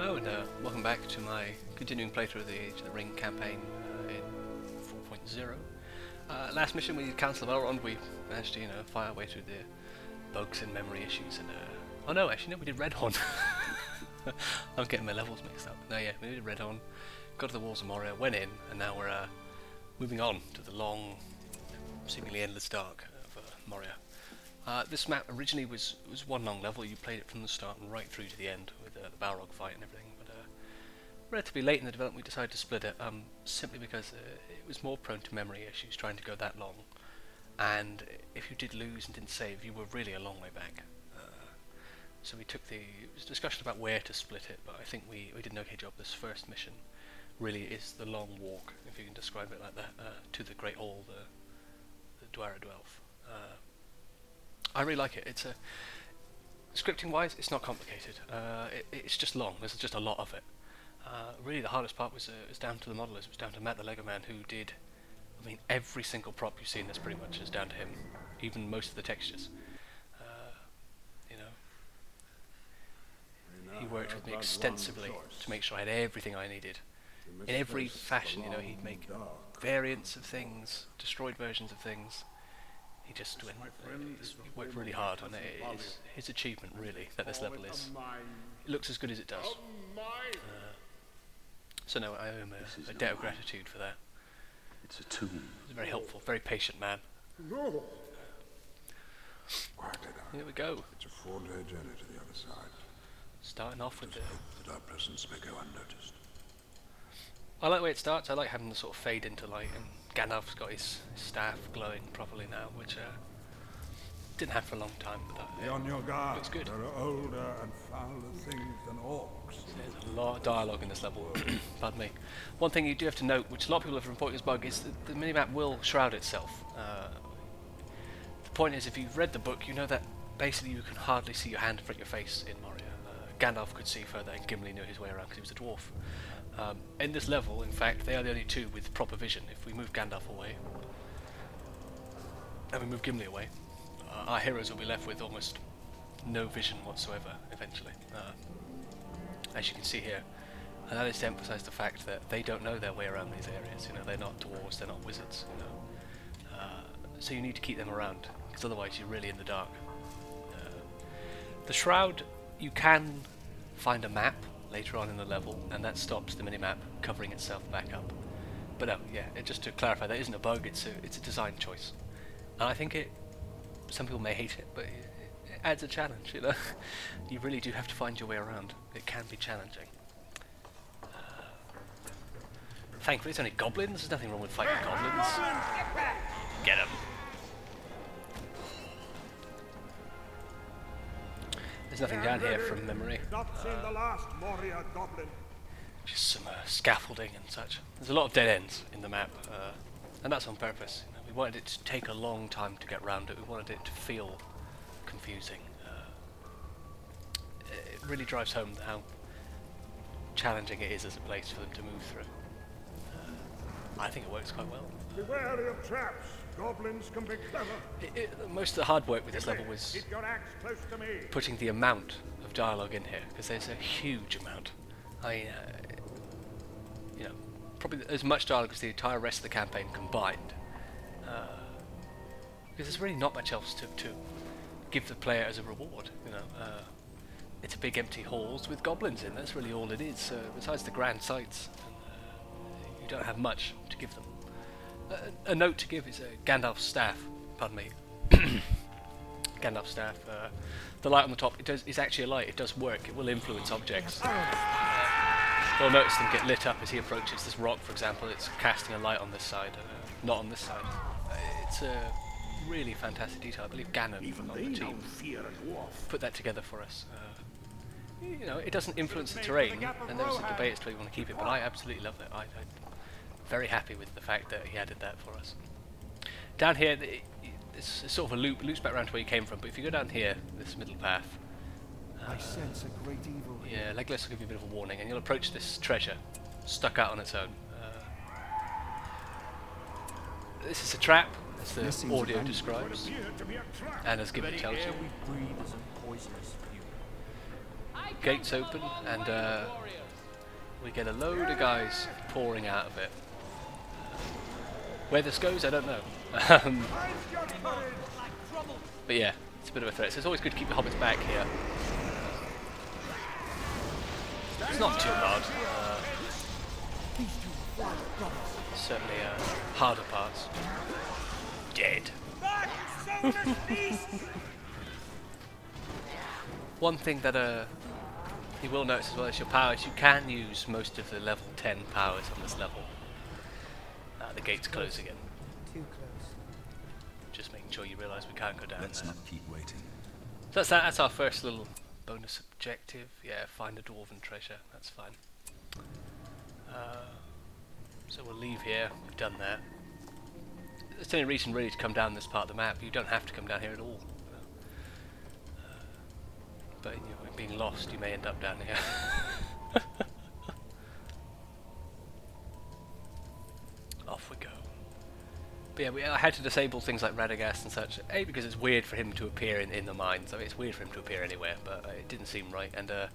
Hello and welcome back to my continuing playthrough of the Age of the Ring campaign in 4.0. Last mission we did Council of Elrond. We managed to, fire our way through the bugs and memory issues and oh no, actually no, we did Redhorn. I'm getting my levels mixed up. No, yeah, we did Redhorn, got to the walls of Moria, went in, and now we're moving on to the long, seemingly endless dark of Moria. This map originally was one long level. You played it from the start and right through to the end with the Balrog fight and everything. But relatively late in the development, we decided to split it simply because it was more prone to memory issues trying to go that long. And if you did lose and didn't save, you were really a long way back. So we took it was a discussion about where to split it, but I think we did an okay job. This first mission really is the long walk, if you can describe it like that, to the Great Hall, the Dwara Dwelf. I really like it. It's scripting wise, it's not complicated. It's just long. There's just a lot of it. Really, the hardest part was down to the modelers. It was down to Matt the Lego Man, who did. I mean, every single prop you've seen this pretty much is down to him. Even most of the textures. He worked with me extensively to make sure I had everything I needed. In every fashion, he'd make variants of things, destroyed versions of things. He just went, he worked really hard, and it is his achievement, really, that this level is. It looks as good as it does. So no, I owe him a debt of gratitude for that. It's a tomb. He's a very helpful, very patient man. Here we go. It's a 4-day journey to the other side. Starting off with Just hope that our presence may go unnoticed. I like the way it starts. I like having the sort of fade into light, and Gandalf's got his staff glowing properly now, which didn't have for a long time, but Be on your guard. looks good. There are older and fouler things than orcs. There's a lot of dialogue in this level. Pardon me. One thing you do have to note, which a lot of people have reported as a bug, is that the minimap will shroud itself. The point is, if you've read the book, you know that basically you can hardly see your hand in front of your face in Moria. Gandalf could see further, and Gimli knew his way around because he was a dwarf. In this level, in fact, they are the only two with proper vision. If we move Gandalf away, and we move Gimli away, our heroes will be left with almost no vision whatsoever, eventually. As you can see here. And that is to emphasize the fact that they don't know their way around these areas. They're not dwarves, they're not wizards. So you need to keep them around, because otherwise you're really in the dark. The Shroud, you can find a map later on in the level, and that stops the minimap covering itself back up. But just to clarify, that isn't a bug, it's a design choice. And I think some people may hate it, but it adds a challenge, You really do have to find your way around. It can be challenging. Thankfully it's only goblins, there's nothing wrong with fighting goblins. Get 'em! There's nothing down here from memory. Not seen the last Moria goblin. Just some scaffolding and such. There's a lot of dead ends in the map, and that's on purpose. We wanted it to take a long time to get round it. We wanted it to feel confusing. It really drives home how challenging it is as a place for them to move through. I think it works quite well. Be wary of traps. Goblins can be clever. Most of the hard work with this level was Keep your axe close to me. putting the amount of dialogue in here, because there's a huge amount. I mean, probably as much dialogue as the entire rest of the campaign combined. Because there's really not much else to give the player as a reward. It's a big empty halls with goblins in. That's really all it is. Besides the grand sights, you don't have much to give them. A note to give is Gandalf's staff. Pardon me. Gandalf's staff. The light on the top is actually a light. It does work. It will influence objects. You'll notice them get lit up as he approaches. This rock, for example, it's casting a light on this side, not on this side. It's a really fantastic detail. I believe Ganon on the team put that together for us. It doesn't influence the terrain, and there's a debate as to whether you want to keep it, but I absolutely love it. I'm very happy with the fact that he added that for us. Down here, it's sort of a loop, loops back around to where you came from, but if you go down here, this middle path, I sense a great evil here. yeah, Legolas will give you a bit of a warning, and you'll approach this treasure, stuck out on its own. This is a trap, as the audio describes, and as Gimli tells you. We breathe is a poisonous fume. I gates open, and we get a load of guys pouring out of it. Where this goes, I don't know. But yeah, it's a bit of a threat, so it's always good to keep the hobbits back here. It's not too hard. Certainly a harder pass. Dead. One thing that you will notice as well as your powers, you can use most of the level 10 powers on this level. The gates close again. Too close. Just making sure you realise we can't go down Let's there. not keep waiting. So that's our first little bonus objective. Yeah, find a dwarven treasure. That's fine. So we'll leave here. We've done that. There's any reason really to come down this part of the map. You don't have to come down here at all. But you know, being lost, you may end up down here. Off we go. But yeah, I had to disable things like Radagast and such. A, because it's weird for him to appear in the mines. I mean, it's weird for him to appear anywhere, but it didn't seem right. And the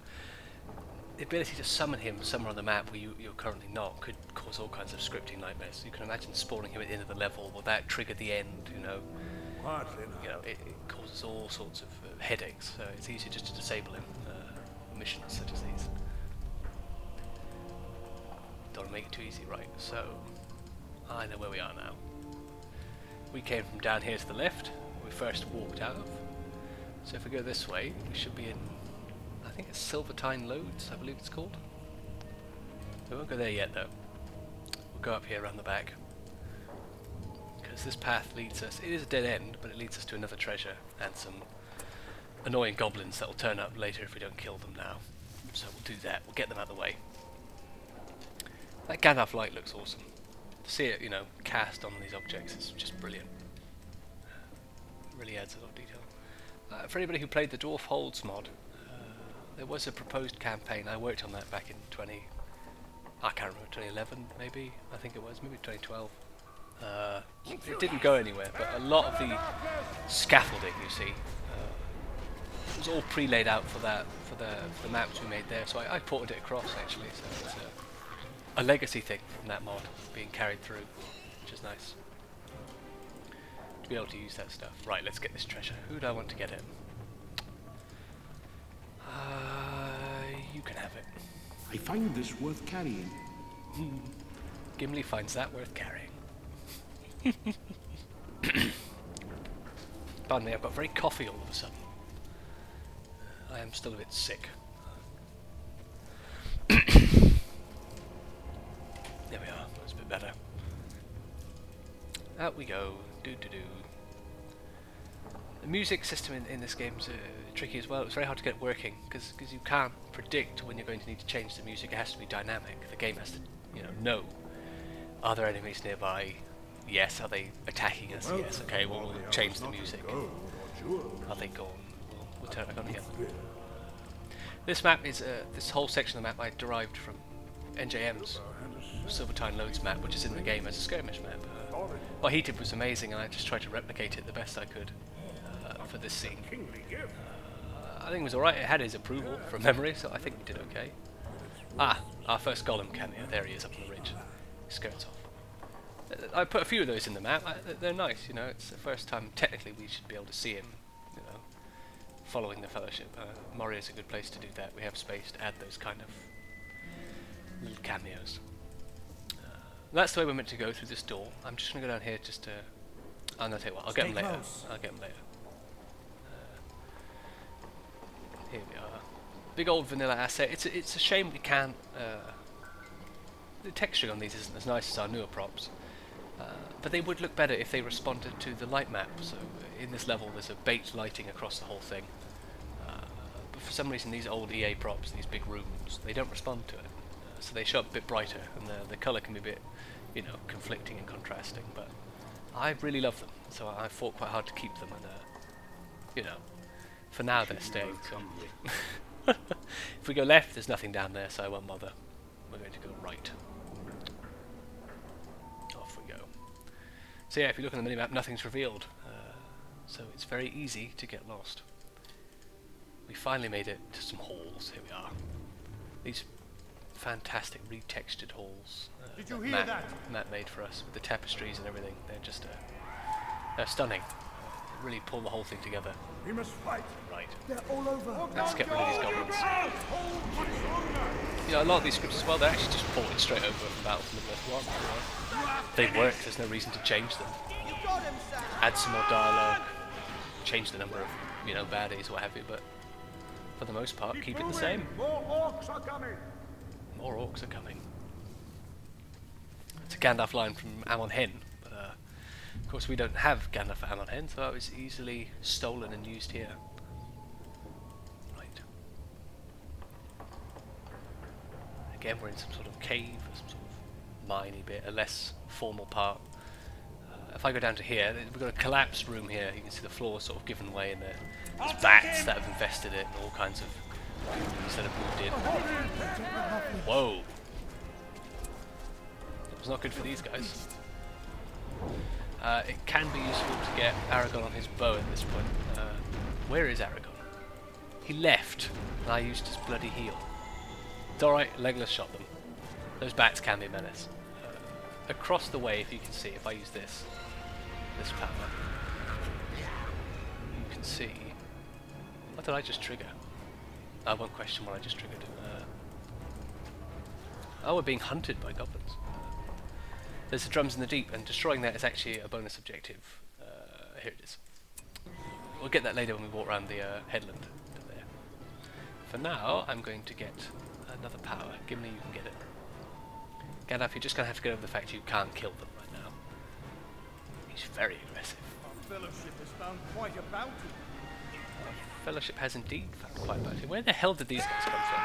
ability to summon him somewhere on the map where you're currently not could cause all kinds of scripting nightmares. You can imagine spawning him at the end of the level. Will that trigger the end? You know, it causes all sorts of headaches. So it's easier just to disable him. Missions such as these. Don't make it too easy, right? So I know where we are now. We came from down here to the left. We first walked out of. So if we go this way, we should be in. I think it's Silvertine Loads, I believe it's called. We won't go there yet though. We'll go up here around the back. Because this path leads us, it is a dead end, but it leads us to another treasure and some annoying goblins that will turn up later if we don't kill them now. So we'll do that, we'll get them out of the way. That Gandalf light looks awesome. To see it, you know, cast on these objects is just brilliant. It really adds a lot of detail. For anybody who played the Dwarf Holds mod, there was a proposed campaign. I worked on that back in I can't remember, 2011 maybe, I think it was, maybe 2012. It didn't go anywhere, but a lot of the scaffolding you see was all pre-laid out for the maps we made there, so I ported it across actually, so it's a legacy thing from that mod being carried through, which is nice. To be able to use that stuff. Right, let's get this treasure. Who do I want to get it? You can have it. I find this worth carrying. Gimli finds that worth carrying. Pardon me, I've got very coffee all of a sudden. I am still a bit sick. There we are, that's a bit better. Out we go. Do-do-do. The music system in this game is tricky as well. It's very hard to get working because you can't predict when you're going to need to change the music. It has to be dynamic. The game has to, know. Are there enemies nearby? Yes. Are they attacking us? Yes. Okay. Well, we'll change the music. Are they gone? We'll turn it back on again. This map is this whole section of the map I derived from NJM's Silvertine Loads map, which is in the game as a skirmish map. What he did was amazing, and I just tried to replicate it the best I could for this scene. I think it was alright. It had his approval from memory, so I think we did okay. Our first Gollum cameo. There he is up on the ridge. Skirts off. I put a few of those in the map. They're nice, It's the first time technically we should be able to see him, following the Fellowship. Moria is a good place to do that. We have space to add those kind of little cameos. That's the way we're meant to go, through this door. I'm just going to go down here just to... I'm going to tell you what, I'll get them later. I'll get them later. Here we are. Big old vanilla asset. It's a shame we can't... the texturing on these isn't as nice as our newer props. But they would look better if they responded to the light map. So in this level there's a baked lighting across the whole thing. But for some reason these old EA props, these big rooms, they don't respond to it. So they show up a bit brighter, and the colour can be a bit, conflicting and contrasting. But I really love them, so I fought quite hard to keep them, and for now they're staying. So if we go left, there's nothing down there, so I won't bother. We're going to go right. Off we go. So yeah, if you look on the minimap, nothing's revealed, so it's very easy to get lost. we finally made it to some halls. Here we are. These fantastic retextured halls. Did you hear that? Matt made for us with the tapestries and everything. They're just they're stunning. They really pull the whole thing together. We must fight. Right. They're all over. Let's get rid of these goblins. You know, a lot of these scripts as well, they're actually just ported straight over from Battle for Middle-earth 1. They work, there's no reason to change them. Add some more dialogue, change the number of, you know, baddies, what have you, but for the most part, keep it the same. More orcs are coming. More orcs are coming. It's a Gandalf line from Amon Hen, but of course we don't have Gandalf for Amon Hen, so it was easily stolen and used here. Right. Again, we're in some sort of cave, or some sort of miney bit, a less formal part. If I go down to here, we've got a collapsed room here. You can see the floor sort of given way, and there's bats that have infested it, and all kinds of goons that have moved in. Whoa! It was not good for these guys. It can be useful to get Aragon on his bow at this point. Where is Aragon? He left, and I used his bloody heel. It's alright, Legolas shot them. Those bats can be a menace. Across the way, if you can see, if I use this power, you can see. What did I just trigger? I won't question what I just triggered. Oh, we're being hunted by goblins. There's the drums in the deep, and destroying that is actually a bonus objective. Here it is. We'll get that later when we walk around the headland to there. For now, I'm going to get another power. Gimli, you can get it. Gandalf, you're just going to have to get over the fact you can't kill them right now. He's very aggressive. Our fellowship has found quite a bounty. Fellowship has indeed found quite a bounty. Where the hell did these guys come from?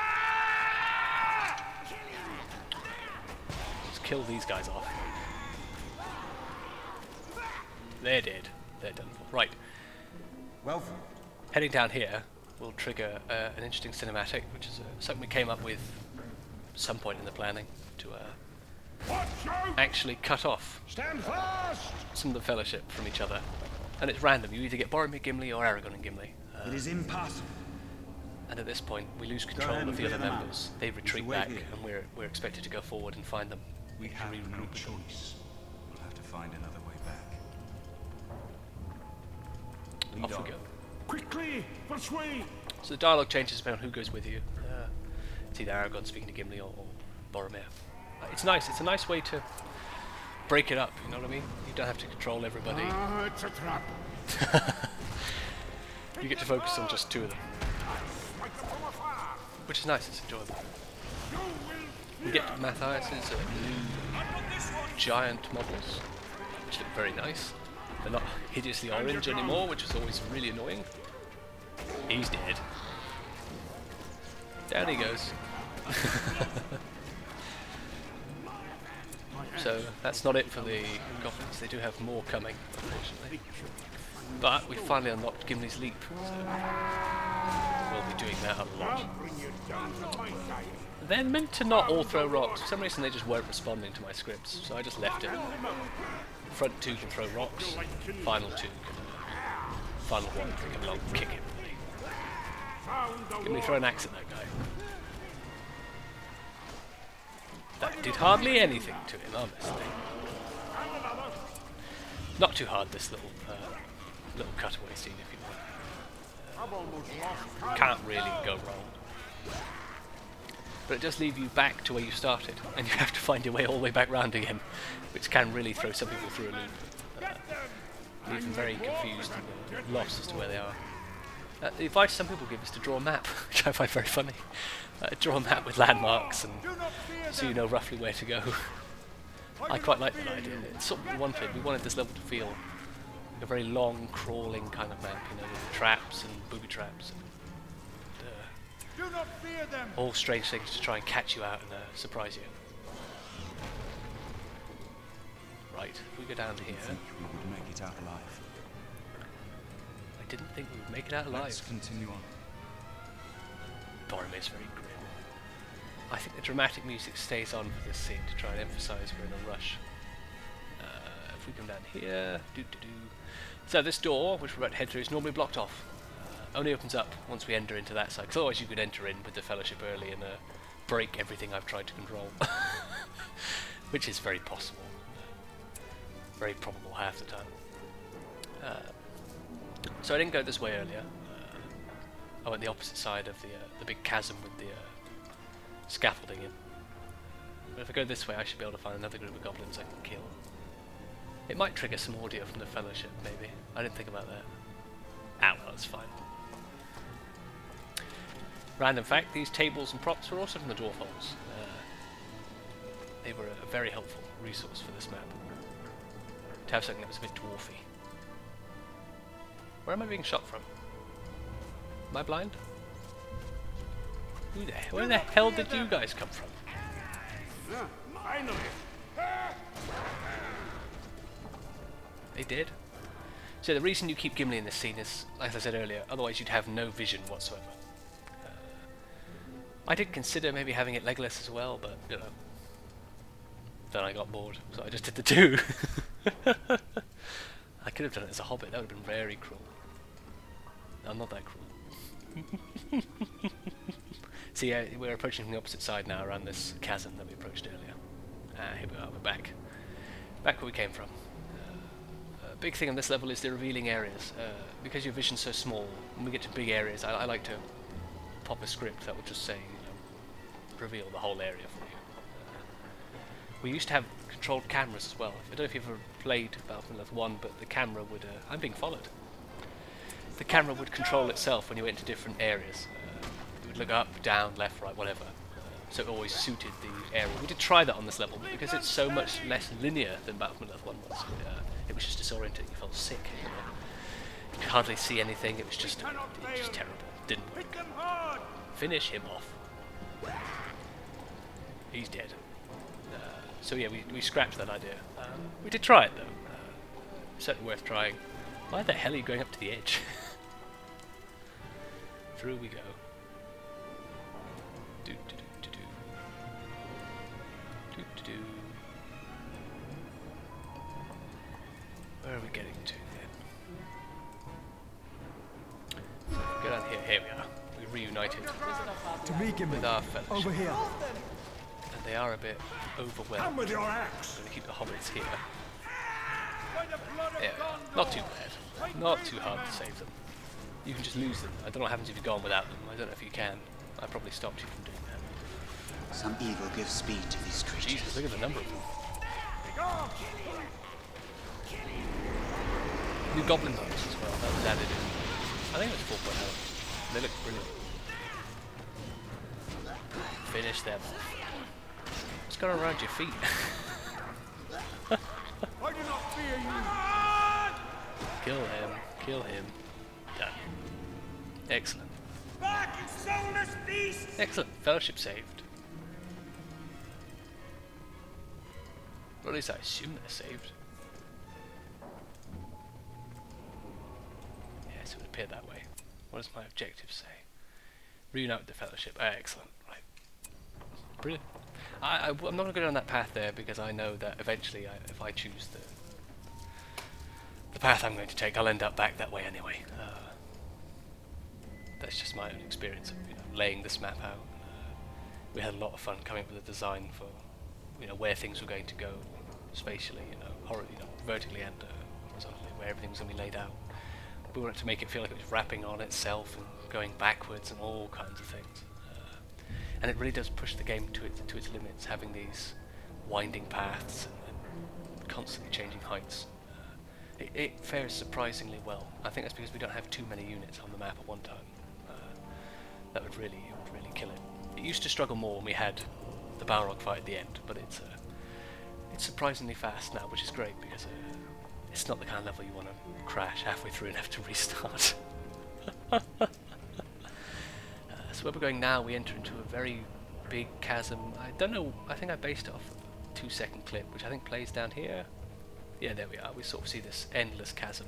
Let's kill these guys off. They're dead. They're done for. Right. Well, Heading down here will trigger an interesting cinematic, which is something we came up with some point in the planning to actually cut off Stand fast. some of the Fellowship from each other. And it's random. You either get Boromir Gimli or Aragorn and Gimli. it is impossible. And at this point, we lose control ahead of and the clear other them out. members. They retreat away back, here. and we're expected to go forward and find them. We have no choice. We'll have to find another way back. Off we go. Quickly! Which way? So the dialogue changes depending on who goes with you. It's either Aragorn speaking to Gimli or Boromir. It's nice. It's a nice way to break it up. You know what I mean? You don't have to control everybody. Ah, it's a trap. You get to focus on just two of them, which is nice. It's enjoyable. We get Matthias's new giant models, which look very nice. They're not hideously orange anymore, which is always really annoying. He's dead. Down he goes. So that's not it for the goblins. They do have more coming, unfortunately. But we finally unlocked Gimli's Leap, so we'll be doing that a lot. They're meant to not all throw rocks. For some reason they just weren't responding to my scripts, so I just left it. Front two can throw rocks, final two can, final one can come along and kick him. Gimli, throw an axe at that guy. That did hardly anything to him, honestly. Not too hard, this little cutaway scene, if you want. Can't really go wrong. But it does leave you back to where you started, and you have to find your way all the way back round again, which can really throw some people through a loop. Leave them very confused and lost as to where they are. The advice some people give is to draw a map, which I find very funny. Draw a map with landmarks, and so you know roughly where to go. I quite like that idea. It's sort of what we wanted. We wanted this level to feel like a very long, crawling kind of map, you know, with traps and booby traps. Do not fear them. All strange things to try and catch you out and surprise you. Right, if we go down here. We would make it out alive. I didn't think we would make it out alive. Let's continue on. Boromir's very grim. I think the dramatic music stays on for this scene to try and emphasise we're in a rush. If we come down here, so this door, which we're about to head through, is normally blocked off. only opens up once we enter into that side, because otherwise you could enter in with the Fellowship early and break everything I've tried to control. Which is very possible. Very probable half the time. So I didn't go this way earlier. I went the opposite side of the big chasm with the scaffolding in. But if I go this way, I should be able to find another group of goblins I can kill. It might trigger some audio from the Fellowship, maybe. I didn't think about that. Ah, well, it's fine. Random fact, these tables and props were also from the Dwarf Holes. They were a very helpful resource for this map. To have something that was a bit dwarfy. Where am I being shot from? Am I blind? Where the hell did you guys come from? Finally! They did. So the reason you keep Gimli in this scene is, as I said earlier, otherwise you'd have no vision whatsoever. I did consider maybe having it legless as well, but, you know, then I got bored, so I just did the two. I could have done it as a hobbit, that would have been very cruel. I'm not that cruel. So yeah, we're approaching from the opposite side now, around this chasm that we approached earlier. Here we are, we're back. Back where we came from. Big thing on this level is the revealing areas. Because your vision's so small, when we get to big areas, I like to pop a script that will just say, reveal the whole area for you. We used to have controlled cameras as well. I don't know if you've ever played Battlefield 1, but the camera would... I'm being followed. The camera would control itself when you went to different areas. It would look up, down, left, right, whatever. So it always suited the area. We did try that on this level, but because it's so much less linear than Battlefield 1 was, it was just disorienting. You felt sick. You could hardly see anything. It was just terrible. Didn't work. Finish him off. He's dead. So yeah, we scrapped that idea. We did try it though. Certainly worth trying. Why the hell are you going up to the edge? Through we go. Do do do do do. Do do do. Where are we getting to then? So go down here. Here we are. We reunited with our fellowship. Over here. And they are a bit overwhelmed. Come with your axe! I'm going to keep the hobbits here. Yeah, not too bad. Not too hard to save them. You can just lose them. I don't know what happens if you've gone without them. I don't know if you can. I probably stopped you from doing that. Some evil gives speed to these creatures. Jesus, look at the number of them. New goblin bones as well. That was added in. I think it was 4.0. They look brilliant. Finish them off. What's going on around your feet? I do not fear you! Kill him. Kill him. Done. Excellent. Back, you soulless beasts! Excellent. Fellowship saved. Or at least I assume they're saved. Yes, it would appear that way. What does my objective say? Reunite with the Fellowship. Excellent. Right. Brilliant. I'm not going to go down that path there because I know that eventually, if I choose the path I'm going to take, I'll end up back that way anyway. That's just my own experience of laying this map out. We had a lot of fun coming up with a design for where things were going to go spatially, vertically and horizontally, where everything was going to be laid out. We wanted to make it feel like it was wrapping on itself and going backwards and all kinds of things. And it really does push the game to its limits, having these winding paths and constantly changing heights. It fares surprisingly well. I think that's because we don't have too many units on the map at one time. That would really kill it. It used to struggle more when we had the Balrog fight at the end, but it's surprisingly fast now, which is great because it's not the kind of level you want to crash halfway through and have to restart. So where we're going now, we enter into a very big chasm. I don't know, I think I based it off a 2-second clip, which I think plays down here. Yeah, there we are. We sort of see this endless chasm,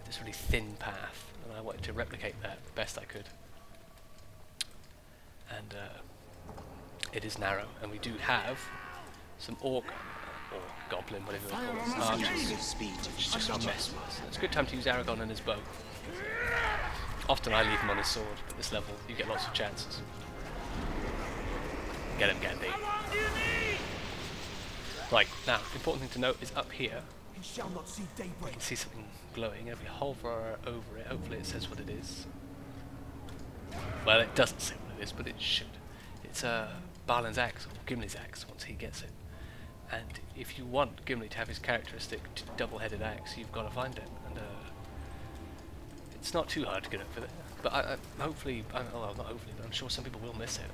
this really thin path, and I wanted to replicate that the best I could. And it is narrow, and we do have some orc, or goblin, whatever you want to call it, archers, which is just going to mess with us. It's a good time to use Aragon and his bow. Often I leave him on his sword, but this level you get lots of chances. Get him, Gandhi. Right, now, the important thing to note is up here, He shall not see you daybreak. can see something glowing. If we hover over it, hopefully it says what it is. Well, it doesn't say what it is, but it should. It's Balin's axe, or Gimli's axe, once he gets it. And if you want Gimli to have his characteristic double-headed axe, you've got to find it. And it's not too hard to get up with it. But hopefully, well, not hopefully, but I'm sure some people will miss it.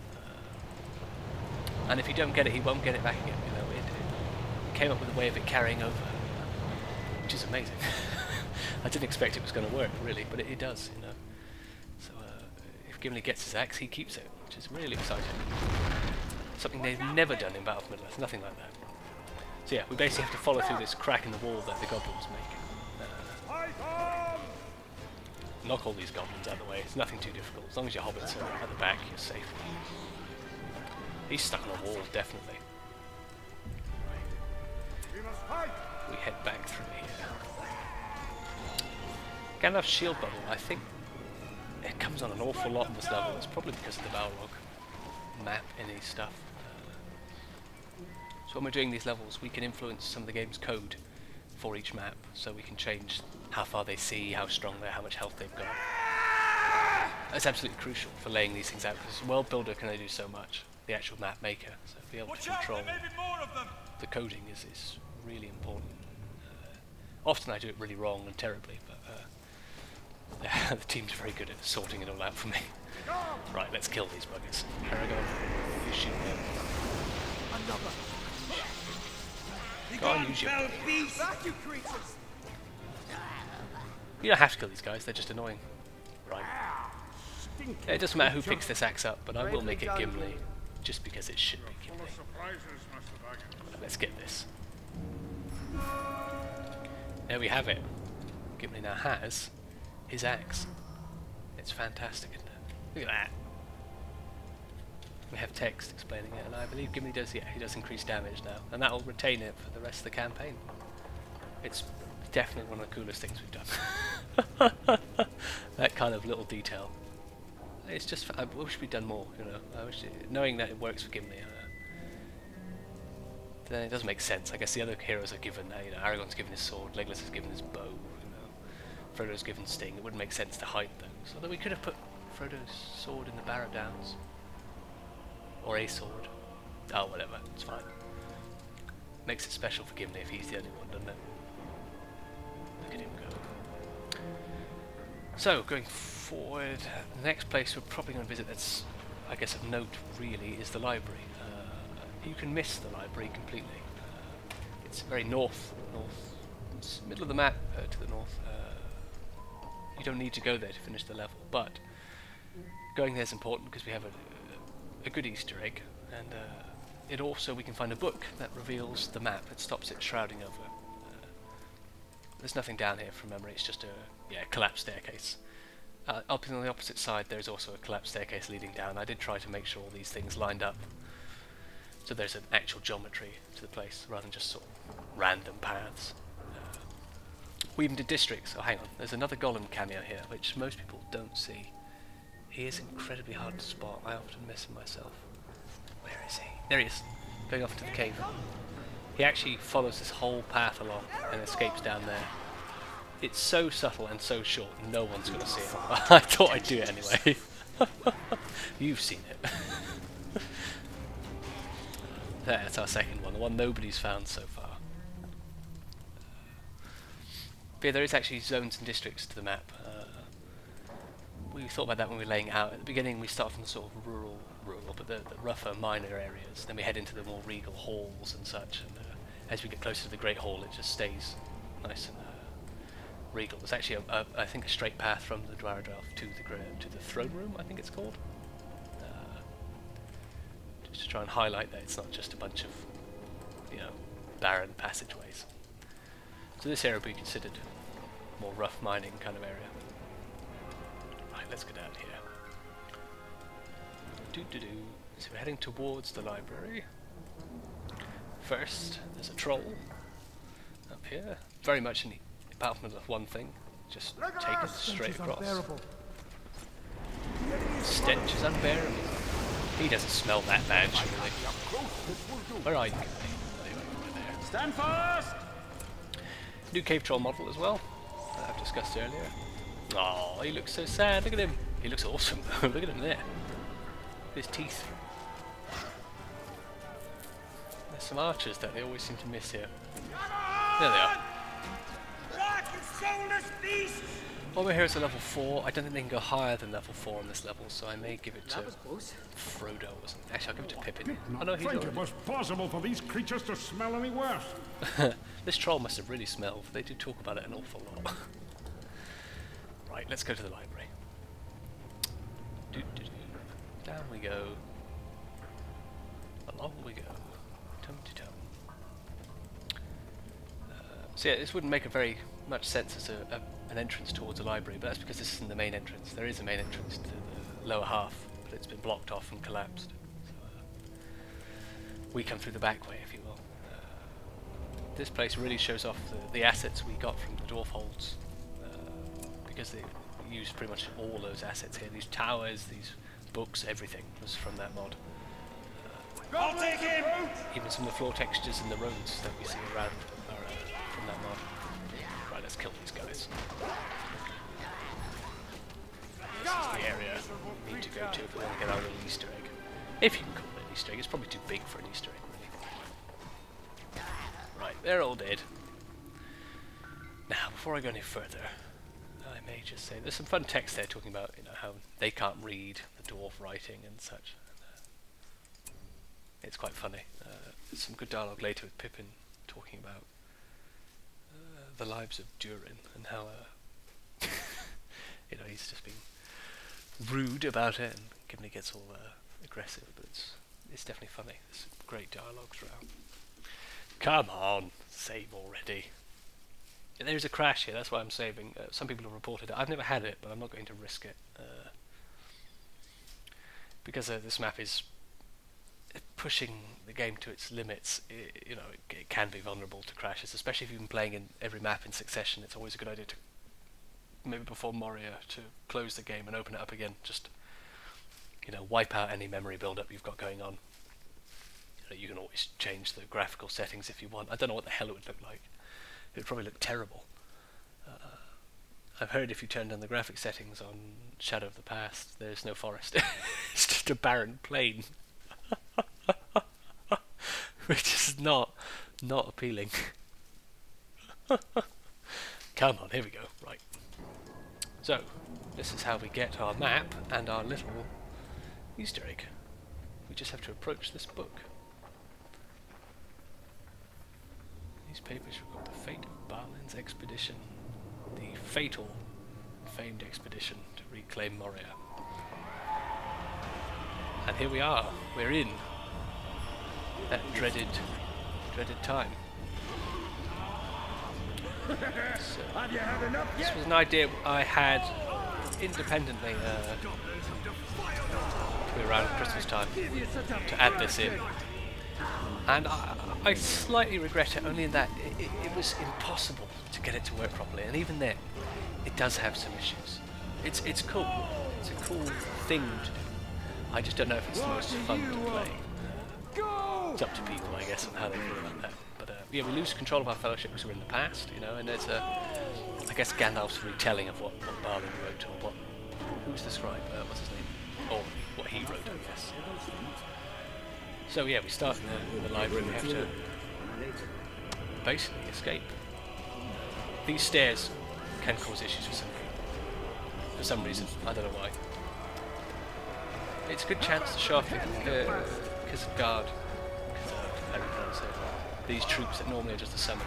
And if you don't get it, he won't get it back again. You know, it came up with a way of it carrying over, which is amazing. I didn't expect it was going to work, really, but it does, you know. So if Gimli gets his axe, he keeps it, which is really exciting. Something they've never done in Battle for Middle-earth, nothing like that. So yeah, we basically have to follow through this crack in the wall that the goblins make. Knock all these goblins out of the way, it's nothing too difficult. As long as your hobbits are at the back, you're safe. He's stuck on a wall, definitely. We head back through here. Gandalf's shield bubble, I think it comes on an awful lot in this level. It's probably because of the Balrog map and his stuff. So when we're doing these levels, we can influence some of the game's code for each map, so we can change how far they see, how strong they are, how much health they've got. That's absolutely crucial for laying these things out, because World Builder can only do so much, the actual map maker, so be able to control the coding is really important. Often I do it really wrong and terribly, but the team's very good at sorting it all out for me. Right, let's kill these buggers. Paragon, you shoot them. Go on, use your Beast! Back, you creatures! You don't have to kill these guys, they're just annoying. Right. Yeah, it doesn't matter who picks this axe up, but I will make it Gimli, just because it should be Gimli. Let's get this. There we have it. Gimli now has his axe. It's fantastic, isn't it? Look at that. We have text explaining it, and I believe Gimli does, yeah, he does increase damage now, and that will retain it for the rest of the campaign. It's definitely one of the coolest things we've done. That kind of little detail. It's just, I wish we'd done more, you know. I wish knowing that it works for Gimli, then it doesn't make sense. I guess the other heroes are given, you know, Aragorn's given his sword, Legolas is given his bow, you know, Frodo's given Sting. It wouldn't make sense to hide those. Although we could have put Frodo's sword in the Barrow Downs. Or a sword. Oh, whatever, it's fine. Makes it special for Gimli if he's the only one, doesn't it? Look at him go. So, going forward, the next place we're probably going to visit that's, I guess, of note, really, is the library. You can miss the library completely. It's very north, it's middle of the map to the north. You don't need to go there to finish the level, but going there is important because we have a good Easter egg, and it also, we can find a book that reveals the map. It stops it shrouding over. There's nothing down here from memory, it's just a collapsed staircase. Up on the opposite side there's also a collapsed staircase leading down. I did try to make sure all these things lined up, so there's an actual geometry to the place, rather than just sort of random paths. We even did districts. Oh, hang on, there's another Gollum cameo here, which most people don't see. He is incredibly hard to spot. I often miss him myself. Where is he? There he is, going off into the cave. He actually follows this whole path along and escapes down there. It's so subtle and so short, no one's going to see it. I thought I'd do it anyway. You've seen it. That's our second one, the one nobody's found so far. But yeah, there is actually zones and districts to the map. We thought about that when we were laying it out. At the beginning we start from the sort of rural, but the rougher, minor areas. Then we head into the more regal halls and such. And as we get closer to the Great Hall, it just stays nice and regal. There's actually, I think, a straight path from the Dwarendorf to the throne room, I think it's called. Just to try and highlight that it's not just a bunch of, you know, barren passageways. So this area would be considered more rough mining kind of area. Right, let's go down here. So we're heading towards the library. First, there's a troll up here. Very much in the, apart from one thing, just take it straight across. stench is unbearable. He doesn't smell that bad, surely. Where are you? There. Stand fast! New cave troll model as well, that I've discussed earlier. Oh, he looks so sad. Look at him. He looks awesome. Look at him there. His teeth. There's some archers that they always seem to miss here. There they are. Black and soulless beasts! Over here is a level 4. I don't think they can go higher than level 4 on this level, so I may give it to Frodo or something. Actually, I'll give it to Pippin. Oh no, he's Think it already... was possible for these creatures to smell any worse. This troll must have really smelled. They do talk about it an awful lot. Right, let's go to the library. Down we go. Along we go. Tum to tum. So yeah, this wouldn't make very much sense as an entrance towards a library, but that's because this isn't the main entrance. There is a main entrance to the lower half, but it's been blocked off and collapsed. So, we come through the back way, if you will. This place really shows off the assets we got from the dwarf holds, because they used pretty much all those assets here. These towers, these books, everything was from that mod. I'll take him! Even some of the floor textures and the roads that we see around are from that mod. Right, let's kill these guys. This is the area we need to go to if we want to get our little Easter egg. If you can call it an Easter egg, it's probably too big for an Easter egg, really. Right, they're all dead. Now, before I go any further, I may just say there's some fun text there talking about, you know, how they can't read the dwarf writing and such. It's quite funny. There's some good dialogue later with Pippin talking about the lives of Durin and how you know, he's just being rude about it, and given he gets all aggressive, but it's definitely funny. There's great dialogue throughout. Come on, save already. There's a crash here, that's why I'm saving. Some people have reported it. I've never had it, but I'm not going to risk it. Because this map is pushing the game to its limits. You know, it can be vulnerable to crashes, especially if you've been playing in every map in succession. It's always a good idea to, maybe before Moria, to close the game and open it up again. Just, you know, wipe out any memory build-up you've got going on. You know, you can always change the graphical settings if you want. I don't know what the hell it would look like. It would probably look terrible. I've heard if you turn down the graphic settings on Shadow of the Past, there's no forest. It's just a barren plain. Which is not appealing. Come on, here we go. Right. So, this is how we get our map and our little Easter egg. We just have to approach this book. These papers record the fate of Balin's expedition. The fatal, famed expedition to reclaim Moria. And here we are. We're in that dreaded time. So, this was an idea I had independently around Christmas time to add this in, and I slightly regret it, only in that it was impossible to get it to work properly, and even then it does have some issues. It's cool. It's a cool thing to do. I just don't know if it's the most fun to play. It's up to people, I guess, on how they feel about that. But yeah, we lose control of our fellowship because we're in the past, you know, and there's I guess Gandalf's retelling of what Balin wrote, or who's the scribe, what's his name, or what he wrote, I guess. So yeah, we start in the library. We have to basically escape. These stairs can cause issues for some reason. I don't know why. It's a good chance to show off Guard, how do you pronounce it? These troops that normally are just a summon.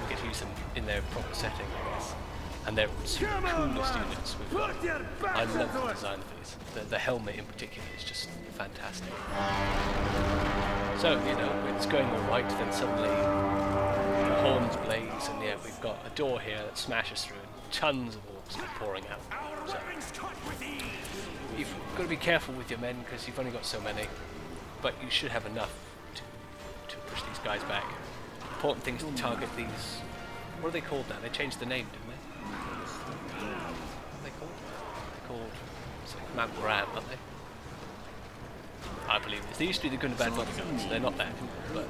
We get to use them in their proper setting, I guess. And they're some of the coolest units we've got. I love the design of these. The helmet in particular is just fantastic. So, you know, it's going all right, then suddenly the horns blaze, and yeah, we've got a door here that smashes through, and tons of orcs come pouring out. So, you've got to be careful with your men, because you've only got so many, but you should have enough to push these guys back. Important thing is to target these. What are they called now? They changed the name, didn't they? What are they called? They're called. What's it called? Mount Graham, aren't they? I believe it is. They used to be the good and bad bodyguards. They're not that, but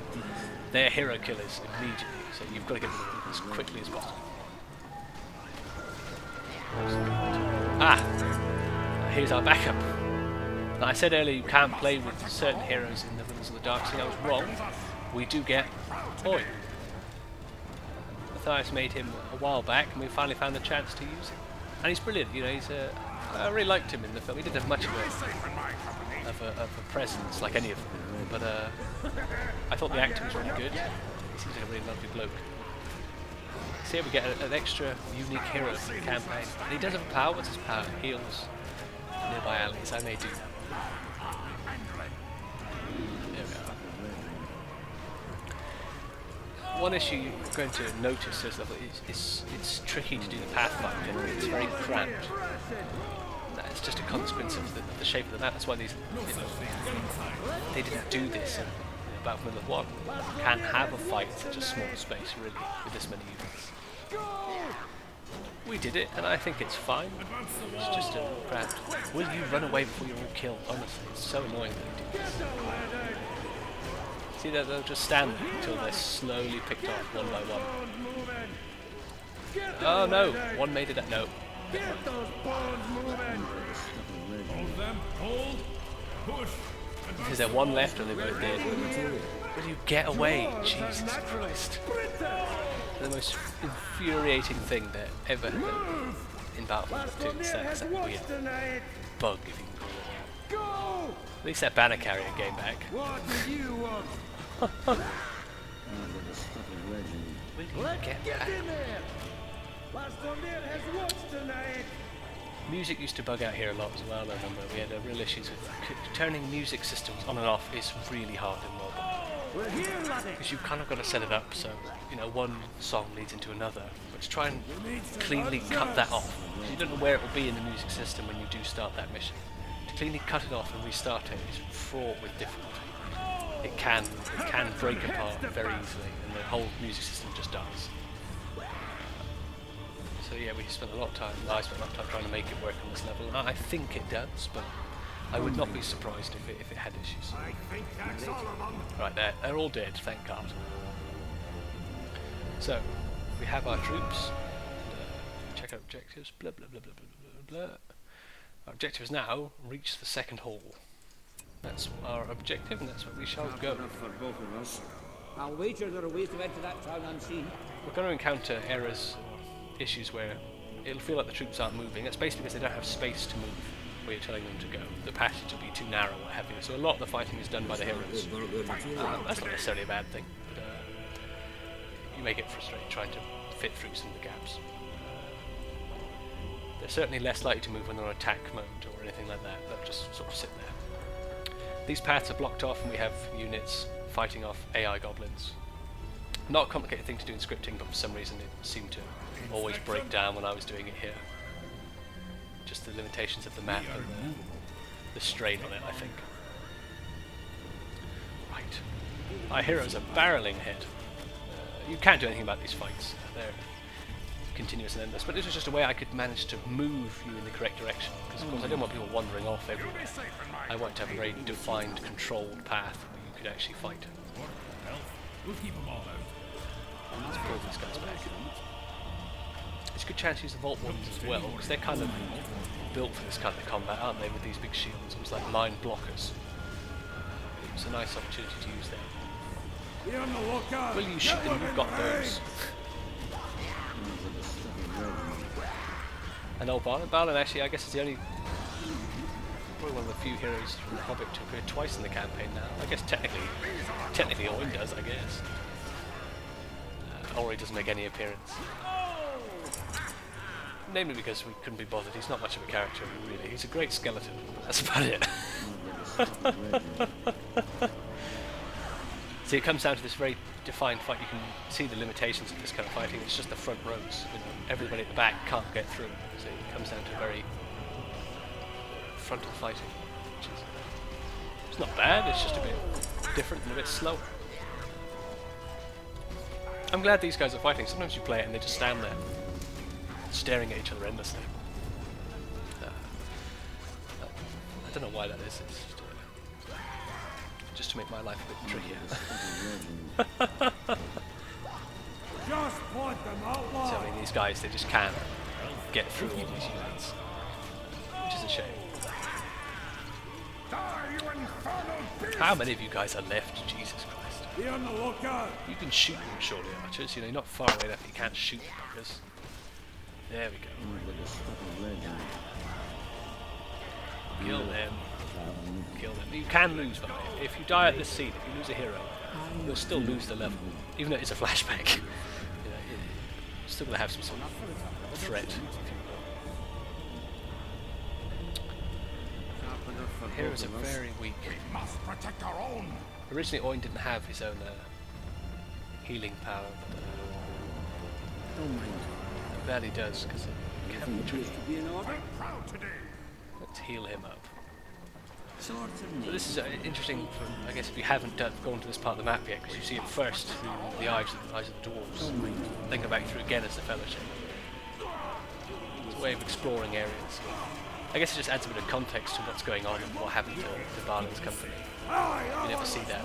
they're hero killers immediately, so you've got to get rid of them as quickly as possible. Here's our backup. Now, I said earlier you can't play with certain heroes in the Rivers of the Dark Sea. I was wrong. We do get Oi. Matthias made him a while back, and we finally found the chance to use him. And he's brilliant. You know, I really liked him in the film. He didn't have much of a presence like any of them, but I thought the acting was really good. He seems like a really lovely bloke. So here we get an extra unique hero for the campaign. And he does have a power. What's his power? Heals nearby allies. I may do that. There we are. One issue you're going to notice is that it's tricky to do the pathfinding. It's very cramped. It's just a consequence of the shape of the map. That's why these, they didn't do this in Battlefield 1. You can't have a fight in such a small space, really, with this many units. We did it, and I think it's fine. It's just a crap. Will you run away before you're all killed? Honestly, it's so annoying that you do this. See, they'll just stand there until they're slowly picked off one by one. Oh no! One made it up. No. Get those bones moving! Hold them, hold, push! Is there one left or are they both dead? Will you get away? Jesus Christ. The most infuriating thing that ever happened in Battlefield 2 is that weird bug, if you can call it. At least that banner carrier came back. What do you want? Will you get back? in there! Last one there has watched tonight! Music used to bug out here a lot as well, I remember. We had real issues with turning music systems on and off is really hard in Moddb. We're here, laddie! Because you've kind of got to set it up so, you know, one song leads into another. But to try and cleanly cut that off, because you don't know where it will be in the music system when you do start that mission. To cleanly cut it off and restart it is fraught with difficulty. It can break apart very easily, and the whole music system just dies. So yeah, we spent a lot of time, I spent a lot of time trying to make it work on this level. I think it does, but I would not be surprised if it had issues. I think that's all of them! Right, they're all dead, thank God. So, we have our troops. Check out objectives, blah blah blah blah blah blah blah. Our objective is now reach the second hall. That's our objective, and that's where we shall go. For both of us. I'll wager there are ways to enter that town unseen. We're going to encounter errors, issues where it'll feel like the troops aren't moving. That's basically because they don't have space to move where you're telling them to go. The passage will be too narrow or heavy, so a lot of the fighting is done by the heroes. That's not necessarily a bad thing, but you may get frustrated trying to fit through some of the gaps. They're certainly less likely to move when they're on attack mode or anything like that. They'll just sort of sit there. These paths are blocked off and we have units fighting off AI goblins. Not a complicated thing to do in scripting, but for some reason it seemed to always break down when I was doing it here. Just the limitations of the map and the strain on it, I think. Right. Our heroes are barreling ahead. You can't do anything about these fights. They're continuous and endless, but this was just a way I could manage to move you in the correct direction, because of course I didn't want people wandering off everywhere. I wanted to have a very defined, controlled path where you could actually fight. We'll keep them all out. Let's pull these guys back. It's a good chance to use the Vault ones as well, because they're kind of built for this kind of combat, aren't they, with these big shields, almost like mine blockers. It's a nice opportunity to use them. Be on the lookout! Will you shoot them? You've got those. And old Balin. Balin actually, I guess, is the only, probably one of the few heroes from The Hobbit to appear twice in the campaign now. I guess technically Owen does, I guess. Ori doesn't make any appearance. Namely because we couldn't be bothered. He's not much of a character, really. He's a great skeleton. That's about it. See, it comes down to this very defined fight. You can see the limitations of this kind of fighting. It's just the front rows. You know, everybody at the back can't get through. So it comes down to very frontal fighting. Which is, it's not bad. It's just a bit different and a bit slower. I'm glad these guys are fighting. Sometimes you play it and they just stand there, staring at each other endlessly. don't know why that is. It's just to make my life a bit trickier. Just point them out So I mean, these guys, they just can't get through all these units, which is a shame. Die, you infernal beast! How many of you guys are left? Jesus Christ. Be on the lookout! You can shoot them, surely, archers. You know, you're not far away enough that you can't shoot them, because... There we go. Kill them. Kill them. You can lose, by the way. If you die at this scene, if you lose a hero, you'll still lose the level, even though it's a flashback. You know, you're still going to have some sort of threat, if you will. Heroes are very weak. We must protect our own! Originally, Oin didn't have his own healing power, but that he does, because I'm proud today! let's heal him up. So this is interesting, for, I guess, if you haven't gone to this part of the map yet, because you see it first through the eyes of the dwarves, then go back through again as the Fellowship. It's a way of exploring areas. I guess it just adds a bit of context to what's going on and what happened to Balin's company. You never see that.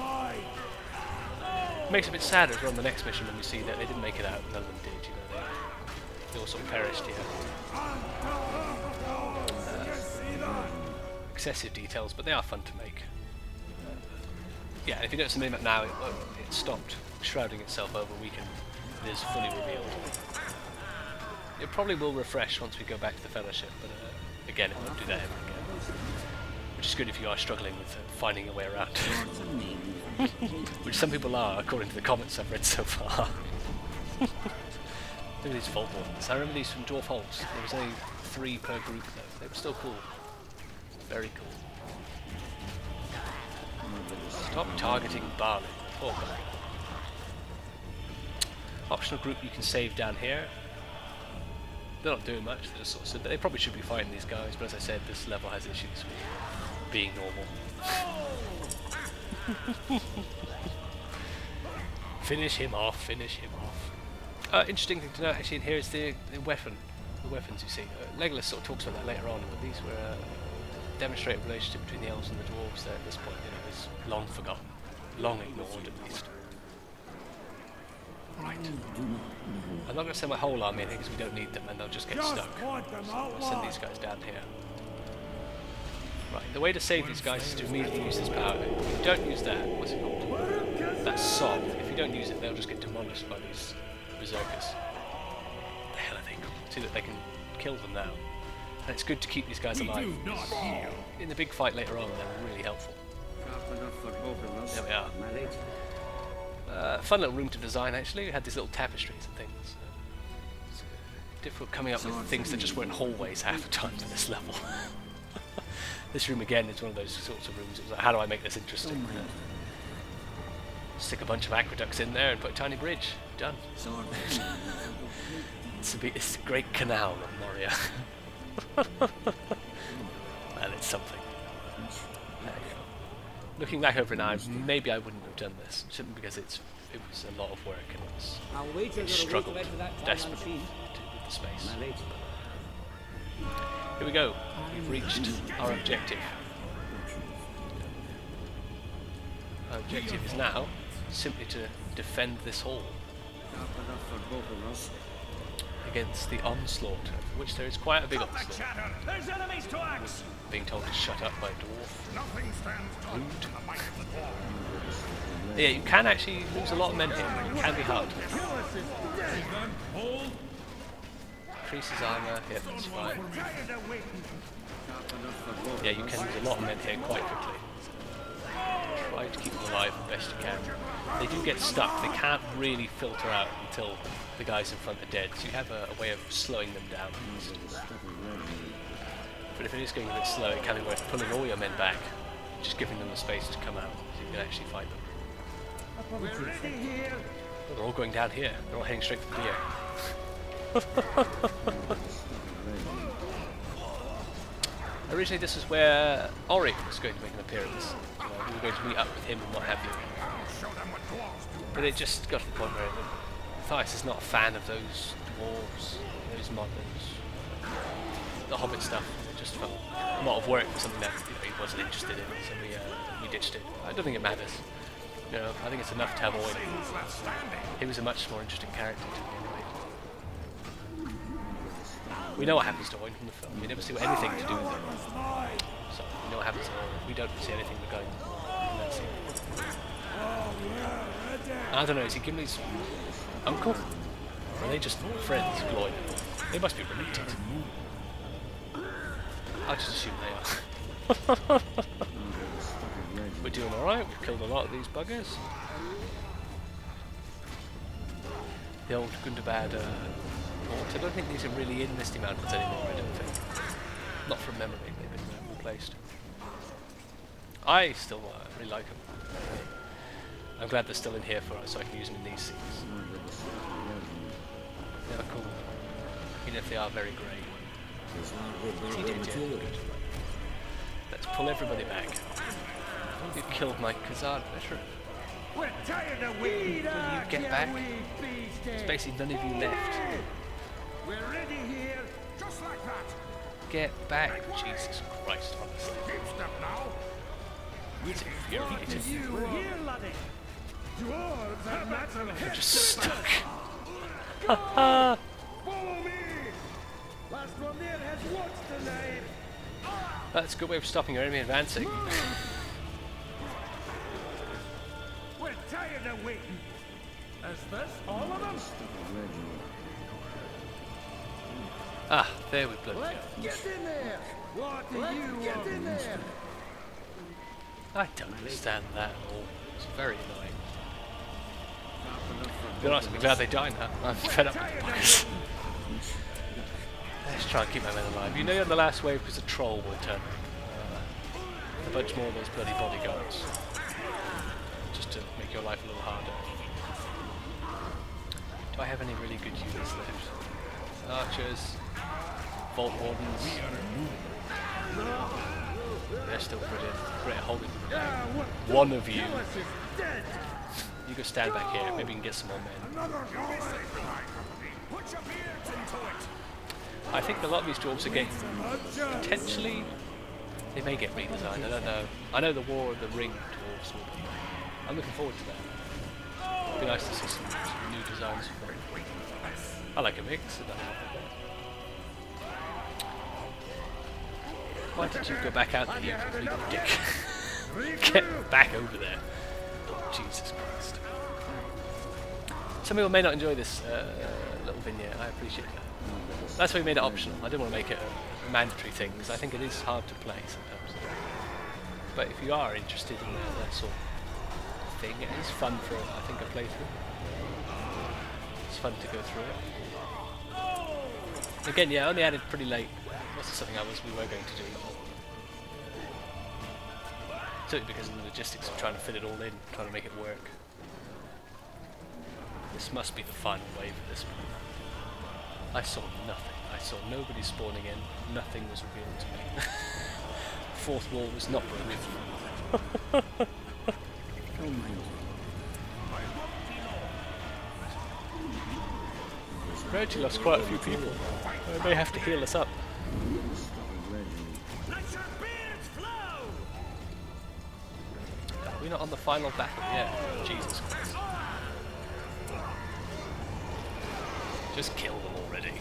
It makes it a bit sadder as well on the next mission when we see that they didn't make it out, none of them did, you know, they all sort of perished here. Excessive details, but they are fun to make. Yeah, and if you notice the minimap now, it stopped shrouding itself over a weekend. It is fully revealed. It probably will refresh once we go back to the Fellowship, but again, it won't do that ever again. Which is good if you are struggling with finding a way around. Which some people are, according to the comments I've read so far. Look at these Vault Wardens. I remember these from Dwarf Halls. There was only 3 per group though. They were still cool. Very cool. Stop targeting Barley. Oh god. Optional group you can save down here. They're not doing much, they're just sort of, they probably should be fighting these guys, but as I said, this level has issues with being normal. Finish him off, finish him off. Interesting thing to note actually in here is the weapons you see. Legolas sort of talks about that later on, but these were demonstrate a relationship between the elves and the dwarves that at this point, you know, is long forgotten, long ignored at least. Right. I'm not going to send my whole army in here because we don't need them and they'll just get stuck. So I'll send these guys down here. Right, the way to save these guys is to immediately use this power. If you don't use that, what's it called? That's Sob. If you don't use it, they'll just get demolished by these berserkers. What the hell are they called? See that they can kill them now. And it's good to keep these guys alive. In the big fight later on, they're really helpful. There we are. Fun little room to design actually. We had these little tapestries and things. It's difficult coming up with things that just weren't hallways half the time for this level. This room again is one of those sorts of rooms. It was like, how do I make this interesting? Stick a bunch of aqueducts in there and put a tiny bridge. Done. It's a great canal in Moria. Well, it's something. There you go. Looking back over it now, maybe I wouldn't have done this, simply because it was a lot of work and it struggled desperately with the space. Here we go. We've reached our objective. Our objective is now simply to defend this hall against the onslaught, of which there is quite a big onslaught. There's enemies to axe! Being told to shut up by a dwarf. Nothing stands tall to the might of the dwarf. Yeah, you can actually lose a lot of men here. It can be hard. Increases armor. Yeah, that's fine. Yeah, you can lose a lot of men here quite quickly. So try to keep them alive the best you can. They do get stuck. They can't really filter out until the guys in front are dead. So you have a way of slowing them down. But if it is going a bit slow, it can be worth pulling all your men back, just giving them the space to come out, so you can actually fight them. We're ready here. Well, they're all going down here. They're all heading straight for the air. Originally, this is where Ori was going to make an appearance. We were going to meet up with him and what have you. But it just got to the point where Matthias is not a fan of those dwarves, those moderns, the Hobbit stuff. just felt a lot of work for something that he wasn't interested in, so we ditched it. I don't think it matters. You know, I think it's enough to have Owen. He was a much more interesting character to me anyway. We know what happens to Owen from the film. We never see anything to do with him. So we know what happens to Owen. We don't see anything regarding that scene. I don't know, is he Gimli's uncle? Or are they just friends, Gloyd? They must be related. I'll just assume they are. We're doing alright, we've killed a lot of these buggers. The old Gundabad ports. I don't think these are really in Misty Mountains anymore, I don't think. Not from memory, they've been replaced. I still really like them. I'm glad they're still in here for us so I can use them in these scenes. They are cool, even if they are very grey. Let's pull everybody back. You've killed my Khazad veteran. We're tired of waiting. Will you get back? There's basically none of you left. We're ready here, just like that. Get back, Jesus Christ, honestly. Keep step now. It's infuriating. We're here, laddie. Dwarves are natural. We're just stuck. Follow me. Last one there has what's the name? That's a good way of stopping your enemy advancing. We're tired of waiting. Is this all of them? Ah, there we bloody go. Get in there. What do you get in there? I don't understand that at all. It's very annoying. To be honest, I'm glad they died now. I'm fed up with the buggers. Let's try and keep my men alive. You know you're on the last wave because a troll will turn up. A bunch more of those bloody bodyguards. Just to make your life a little harder. Do I have any really good units left? Archers. Vault Wardens. They're still brilliant. Great holding. One of you. You go stand back here. Maybe you can get some more men. I think a lot of these dwarves are getting potentially. They may get redesigned. I don't know. I know the War of the Ring dwarves will be. I'm looking forward to that. It'd be nice to see some new designs for them. I like a mix. Why did you go back out there, you complete dick? Get back over there. Jesus Christ. Some people may not enjoy this little vignette. I appreciate that. That's why we made it optional. I didn't want to make it a mandatory thing because I think it is hard to play sometimes. But if you are interested in that sort of thing, it is fun for, I think, a playthrough. It's fun to go through it. Again, yeah, I only added pretty late. It wasn't something we were going to do. Certainly because of the logistics of trying to fit it all in, trying to make it work. This must be the final wave at this point. I saw nothing. I saw nobody spawning in. Nothing was revealed to me. Fourth wall was not broken. Reggie lost quite a few people. They may have to heal us up. Are we not on the final battle yet? Jesus Christ. Just kill them already.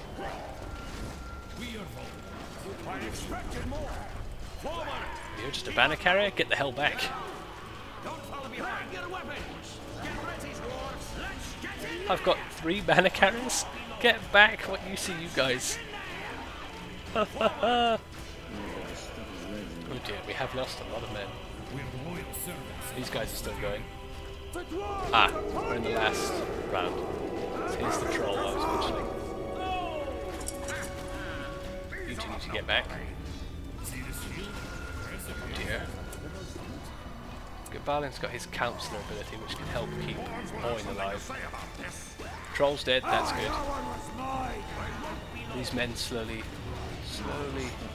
You're just a banner carrier? Get the hell back. I've got 3 banner carriers? Get back! What you see, you guys. Oh dear, we have lost a lot of men. These guys are still going. Ah, we're in the last round. Here's the troll I was mentioning. You two need to get back. Oh dear. Balin's got his counselor ability which can help keep Owen alive. Troll's dead, that's good. These men slowly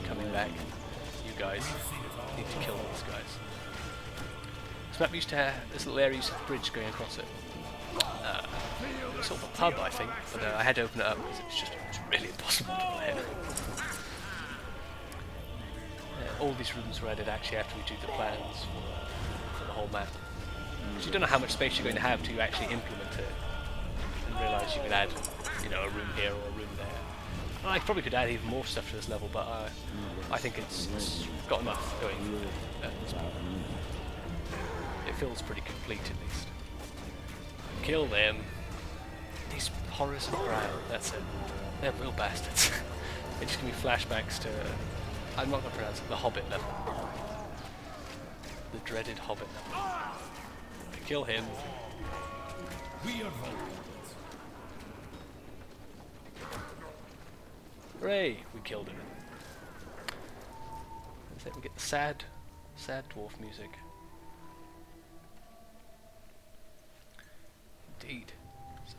coming back. You guys need to kill these guys. This map used to have this little area used to have a bridge going across it. Sort of a pub, I think, but I had to open it up because it's really impossible to play it. all these rooms were added actually after we do the plans for the whole map. So you don't know how much space you're going to have to actually implement it, and realise you could add, you know, a room here or a room there. And I probably could add even more stuff to this level, but I think it's got enough going at this point. It feels pretty complete at least. Kill them. These horrors of Brown, that's it. They're real bastards. They just give me flashbacks to, I'm not going to pronounce it, the Hobbit level. The dreaded Hobbit level. Kill him. We are vulnerable. Hooray! We killed him. That's it, we get the sad dwarf music. Indeed. So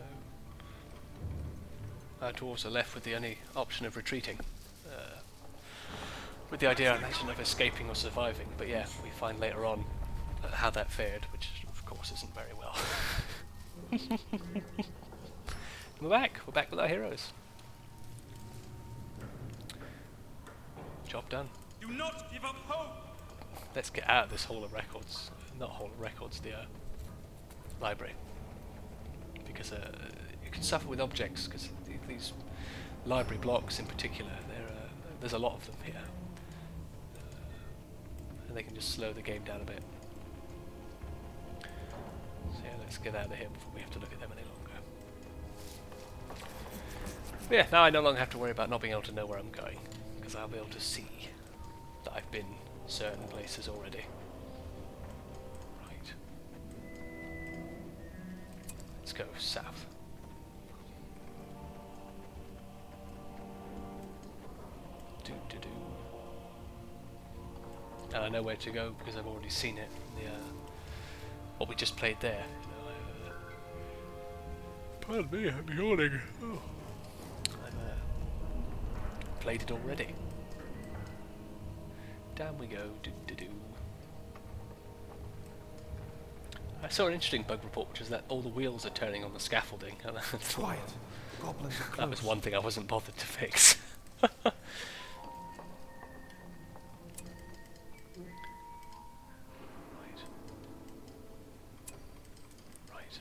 our dwarves are left with the only option of retreating. With the idea, I imagine, of escaping or surviving, but yeah, we find later on how that fared, which of course isn't very well. We're back with our heroes. Job done. Do not give up hope! Let's get out of this Hall of Records, not Hall of Records, the library. Because you can suffer with objects, because these library blocks in particular, there's a lot of them here. And they can just slow the game down a bit. So yeah, let's get out of here before we have to look at them any longer. But yeah, now I no longer have to worry about not being able to know where I'm going, because I'll be able to see that I've been certain places already. Right. Let's go south. Do-do-do. And I know where to go because I've already seen it in the what we just played there. You know, pardon me, I'm yawning. Oh. I've played it already. Down we go. Do-do-do. I saw an interesting bug report, which is that all the wheels are turning on the scaffolding. Quiet. Goblins are close. That was one thing I wasn't bothered to fix.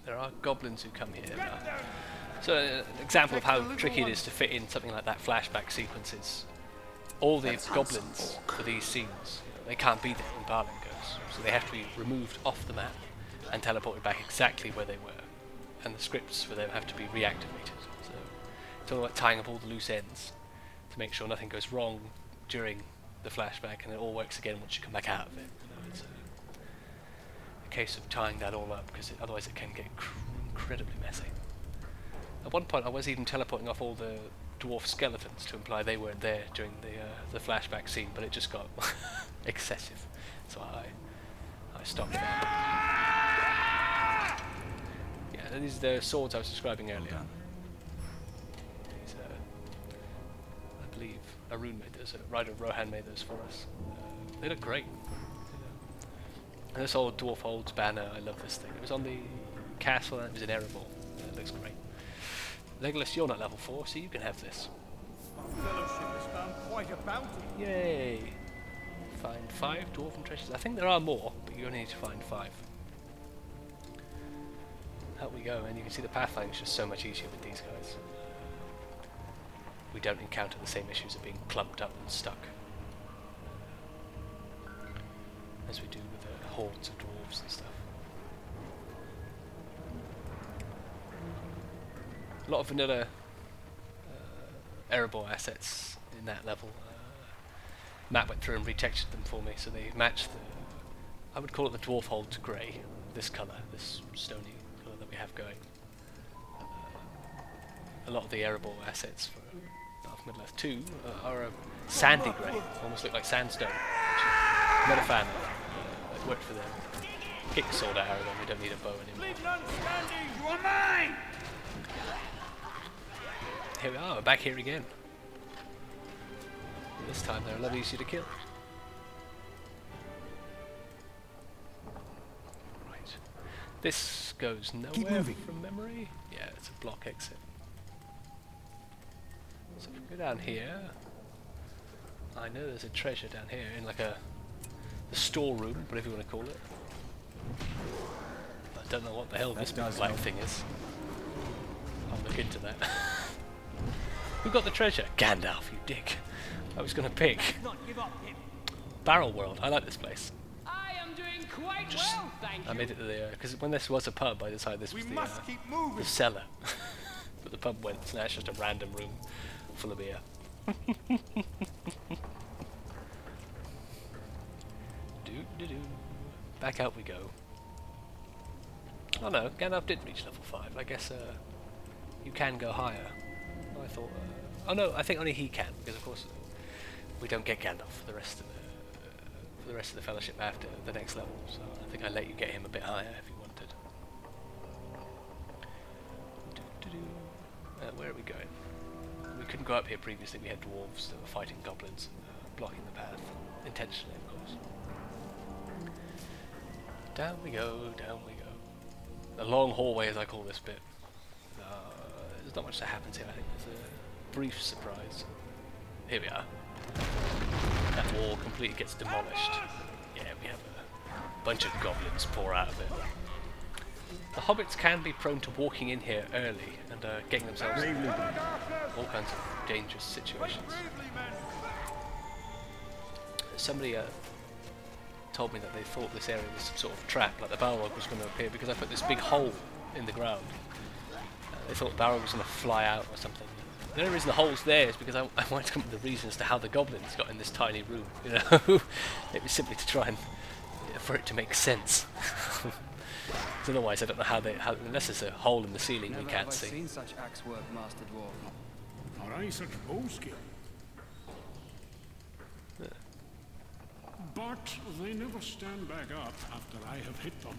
There are goblins who come here now. So an example of how tricky it is to fit in something like that flashback sequences. All the goblins for these scenes, they can't be there when Barlin goes. So they have to be removed off the map and teleported back exactly where they were. And the scripts for them have to be reactivated. So it's all about tying up all the loose ends to make sure nothing goes wrong during the flashback and it all works again once you come back out of it. You know, it's a case of tying that all up, because otherwise it can get incredibly messy. At one point I was even teleporting off all the dwarf skeletons to imply they weren't there during the flashback scene, but it just got excessive, so I stopped that. Yeah, these are the swords I was describing earlier. These I believe Arun made those, Ryder Rohan made those for us. They look great. And this old dwarf holds banner, I love this thing. It was on the castle and it was in Erebor. It looks great. Legolas, you're not level 4, so you can have this. Fellowship has found quite a bounty. Yay! Find 5 dwarven treasures. I think there are more, but you only need to find 5. Out we go, and you can see the pathfinder is just so much easier with these guys. We don't encounter the same issues of being clumped up and stuck as we do with the hordes of dwarves and stuff. A lot of vanilla Erebor assets in that level. Matt went through and retextured them for me, so they match the, I would call it the dwarf hold to grey, this colour, this stony colour that we have going. A lot of the Erebor assets for Dark Middle-earth 2 are a sandy grey, almost look like sandstone. I'm not a fan of. It worked for them. Kick the sword arrow, then we don't need a bow anymore. Leave none standing! You are mine! Here we are, we're back here again. This time they're a lot easier to kill. Right. This goes nowhere from memory. Yeah, it's a block exit. So if we go down here, I know there's a treasure down here in like the storeroom, whatever you want to call it. I don't know what the hell this big black thing is. I'll look into that. Who got the treasure? Gandalf, you dick. I was going to pick. Barrel World. I like this place. I am doing quite well, thank you. I made it to the because when this was a pub, I decided this was the cellar. But the pub went, so now it's just a random room full of beer. Back out we go. Oh no, Gandalf did reach level 5. I guess you can go higher. I thought. Oh no, I think only he can, because of course we don't get Gandalf for the rest of the Fellowship after the next level. So I think I let you get him a bit higher if you wanted. Where are we going? We couldn't go up here previously. We had dwarves that were fighting goblins, blocking the path intentionally, of course. Down we go, down we go. The long hallway, as I call this bit. There's not much that happens here. I think there's a brief surprise. Here we are. That wall completely gets demolished. Yeah, we have a bunch of goblins pour out of it. The hobbits can be prone to walking in here early and getting themselves in all kinds of dangerous situations. Somebody told me that they thought this area was some sort of trap, like the Balrog was going to appear, because I put this big hole in the ground. They thought the Balrog was going to fly out or something. The only reason the hole's there is because I wanted to come up with the reason as to how the goblins got in this tiny room. You know, it was simply to try and for it to make sense. Otherwise, I don't know how unless there's a hole in the ceiling you can't see. Seen such axe work, Master Dwarf. Nor I such bow skill. But they never stand back up after I have hit them.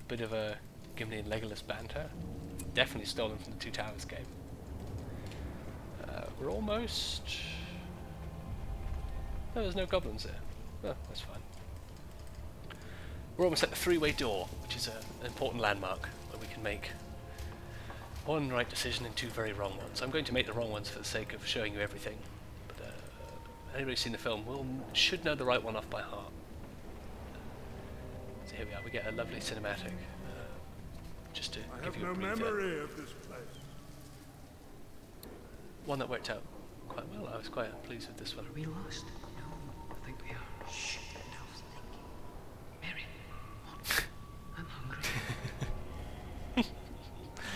Bit of a Gimli and Legolas banter. Definitely stolen from the Two Towers game. We're almost... No, there's no goblins there. Oh, that's fine. We're almost at the three-way door, which is an important landmark where we can make one right decision and two very wrong ones. I'm going to make the wrong ones for the sake of showing you everything. But anybody who's seen the film should know the right one off by heart. So here we are. We get a lovely cinematic. Just to give you a brief memory of this place. one that worked out quite well. I was quite pleased with this one. Are we lost? No, I think we are. Shh, Gandalf's thinking. Mary, what? I'm hungry. I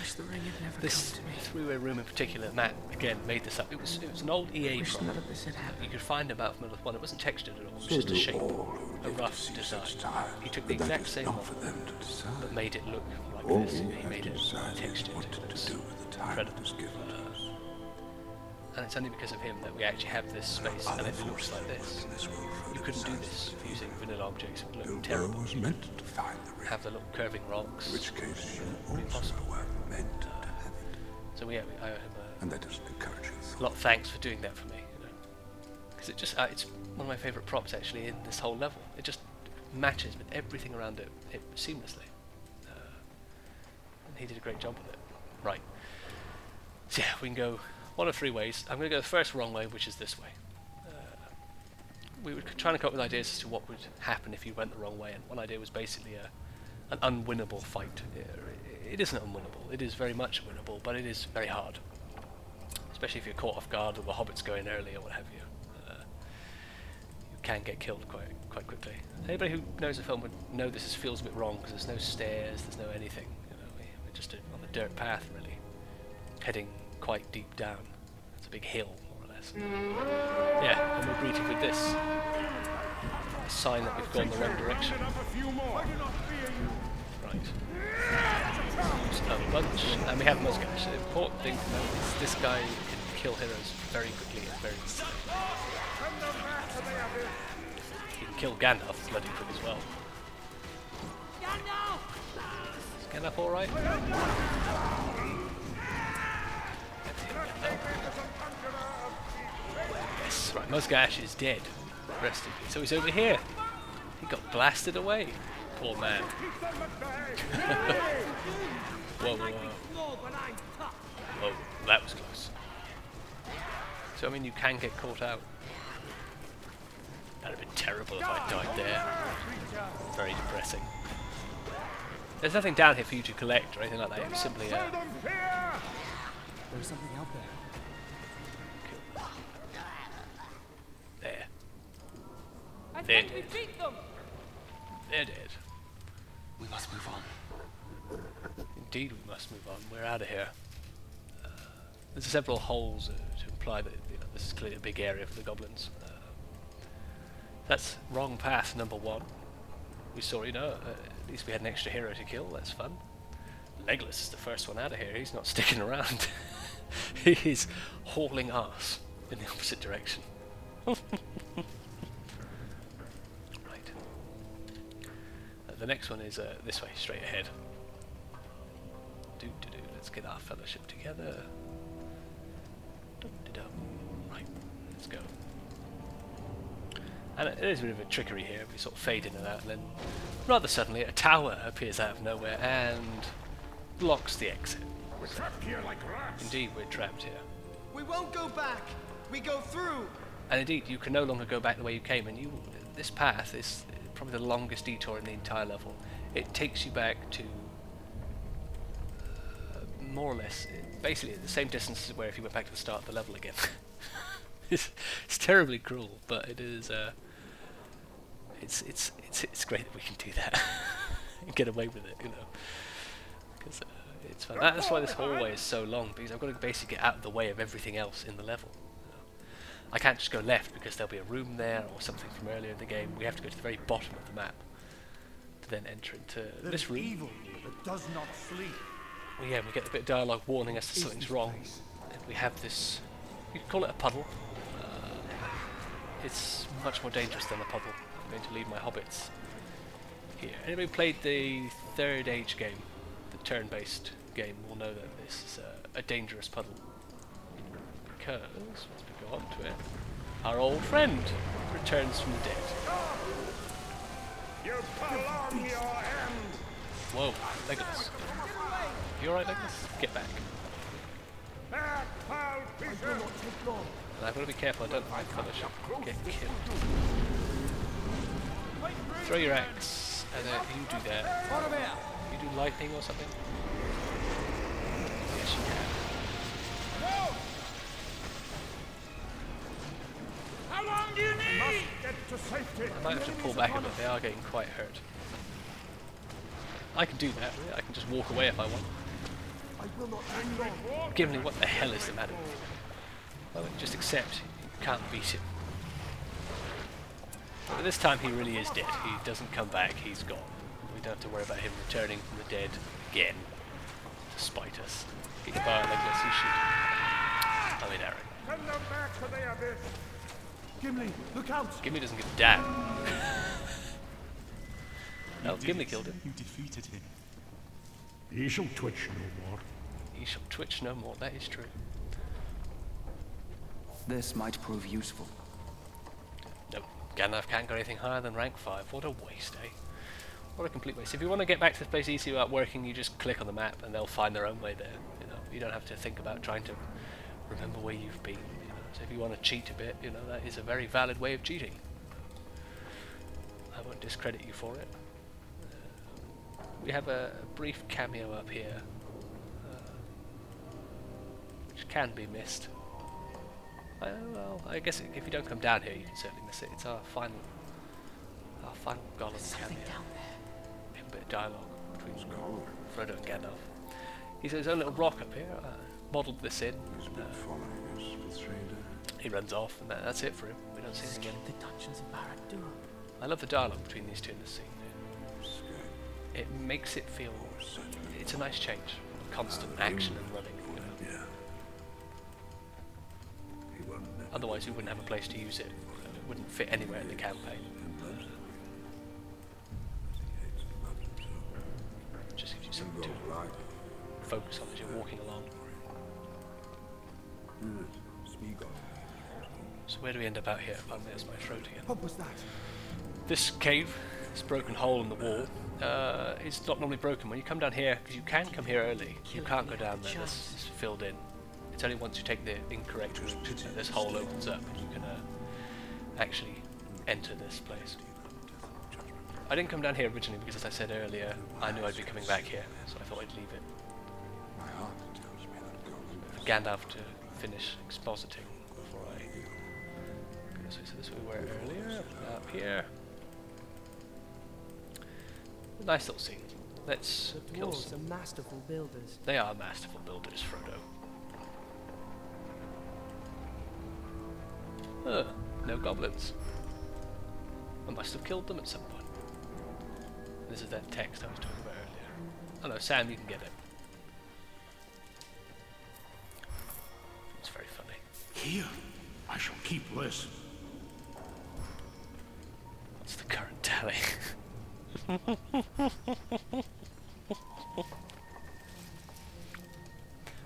wish the ring had never This come to me. three-way room in particular, Matt again made this up. It was an old EA Wish prop. none of this had happened. You could find about from Middle 1. It wasn't textured at all. It was just a shape, a rough design. He took the exact same one, but made it look like this. He made it textured. It was incredible. And it's only because of him that we actually have this space and it looks like this. You couldn't do this using vanilla objects. It would look terrible. Have the little curving rocks. Which case you Be also impossible. were meant to have it. So yeah, I owe him And that doesn't encourage you. a lot of thanks for doing that for me. Because it just it's one of my favourite props actually in this whole level. It just matches with everything around it seamlessly. And he did a great job with it. Right. So yeah, we can go one of three ways. I'm going to go the first wrong way, which is this way. We were trying to come up with ideas as to what would happen if you went the wrong way, and one idea was basically an unwinnable fight. It isn't unwinnable. It is very much winnable, but it is very hard. Especially if you're caught off guard or the hobbits go in early or what have you. You can get killed quite quickly. Anybody who knows the film would know this feels a bit wrong because there's no stairs, there's no anything. We're just on a dirt path, really, heading quite deep down. It's a big hill, more or less. Yeah, and we're greeted with this. A sign that we've gone the wrong direction. Right. Just another bunch. And we have Mustache. The important thing to note is this guy can kill heroes very quickly and very easily. He can kill Gandalf bloody quick as well. Is Gandalf alright? Yes, right, Mustache is dead. Rest in peace. So he's over here. He got blasted away. Poor man. Whoa, whoa, whoa. Whoa, that was close. So I mean you can get caught out. terrible if I died there. Very depressing. There's nothing down here for you to collect or anything like that. It's simply There's something out there. there. I They're think we dead. beat them. They're dead. We must move on. Indeed, we must move on. We're out of here. There's several holes to imply that this is clearly a big area for the goblins. That's wrong path number 1. We saw, at least we had an extra hero to kill. That's fun. Legolas is the first one out of here. He's not sticking around. He's hauling ass in the opposite direction. Right. The next one is this way, straight ahead. Let's get our fellowship together. Right, let's go. And it is a bit of a trickery here. We sort of fade in and out, and then rather suddenly a tower appears out of nowhere and blocks the exit. We're trapped here like rats. Indeed, we're trapped here. We won't go back. We go through. And indeed, you can no longer go back the way you came, and this path is probably the longest detour in the entire level. It takes you back to more or less, basically the same distance as where if you went back to the start of the level again. it's terribly cruel, but it is. It's great that we can do that and get away with it, because it's fun. That's why this hallway is so long, because I've got to basically get out of the way of everything else in the level. I can't just go left because there'll be a room there or something from earlier in the game. We have to go to the very bottom of the map to then enter into this room. Evil that does not sleep. Well, yeah, we get a bit of dialogue warning us that something's wrong. And we have this, you could call it a puddle. It's much more dangerous than a puddle. I'm going to leave my hobbits here. Anybody played the Third Age game, the turn-based game, will know that this is a dangerous puddle. Because, once we go on to it, our old friend returns from the dead. You prolong your end. Whoa, Legolas. You alright, Legolas? Get back. Back, foul creature. And I've got to be careful I don't let my fellowship get killed. Throw your axe, and then you do that. You do lightning or something? Yes, you can. How long do you need? Must get to safety. I might have to pull back a bit, they are getting quite hurt. I can do that, really. I can just walk away if I want. Gimli, what the hell is the matter with you? Well, just accept you can't beat him. But this time he really is dead. He doesn't come back, he's gone. We don't have to worry about him returning from the dead again to spite us. Get your bar, Legolas, you shoot. I mean, Aaron. Send them back to the abyss. Gimli, look out! Gimli doesn't give a damn. No, Gimli killed him. You defeated him. He shall twitch no more. He shall twitch no more, that is true. This might prove useful. No, Gandalf can't go anything higher than rank 5. What a waste, eh? What a complete waste. If you want to get back to this place easy without working, you just click on the map and they'll find their own way there. You don't have to think about trying to remember where you've been. So if you want to cheat a bit, that is a very valid way of cheating. I won't discredit you for it. We have a brief cameo up here, which can be missed. Well, I guess if you don't come down here, you can certainly miss it. It's our final Gollum cameo. We have a bit of dialogue between Frodo and Gandalf. He's got his own little rock up here. Modelled this in. He runs off, and that's it for him. We don't see him again. The dungeons of Barad-dûr. I love the dialogue between these two in the scene. It makes it feel. It's a nice change. Constant action and running. Otherwise, we wouldn't have a place to use it. It wouldn't fit anywhere in the campaign. Just gives you something to focus on as you're walking along. So where do we end up out here? Pardon me, there's my throat again. What was that? This cave, this broken hole in the wall, is not normally broken. When you come down here, because you can come here early, you can't go down there. This is filled in. It's only once you take the incorrect route that this hole opens up and you can actually enter this place. I didn't come down here originally because, as I said earlier, I knew I'd be coming back here, so I thought I'd leave it. For Gandalf to finish expositing before I go. So this we were earlier, up here. Nice little scene. Let's kill some. Dwarves are masterful builders. They are masterful builders, Frodo. No goblins. I must have killed them at some point. This is that text I was talking about earlier. Oh no, Sam, you can get it. It's very funny. Here, I shall keep this. What's the current tally?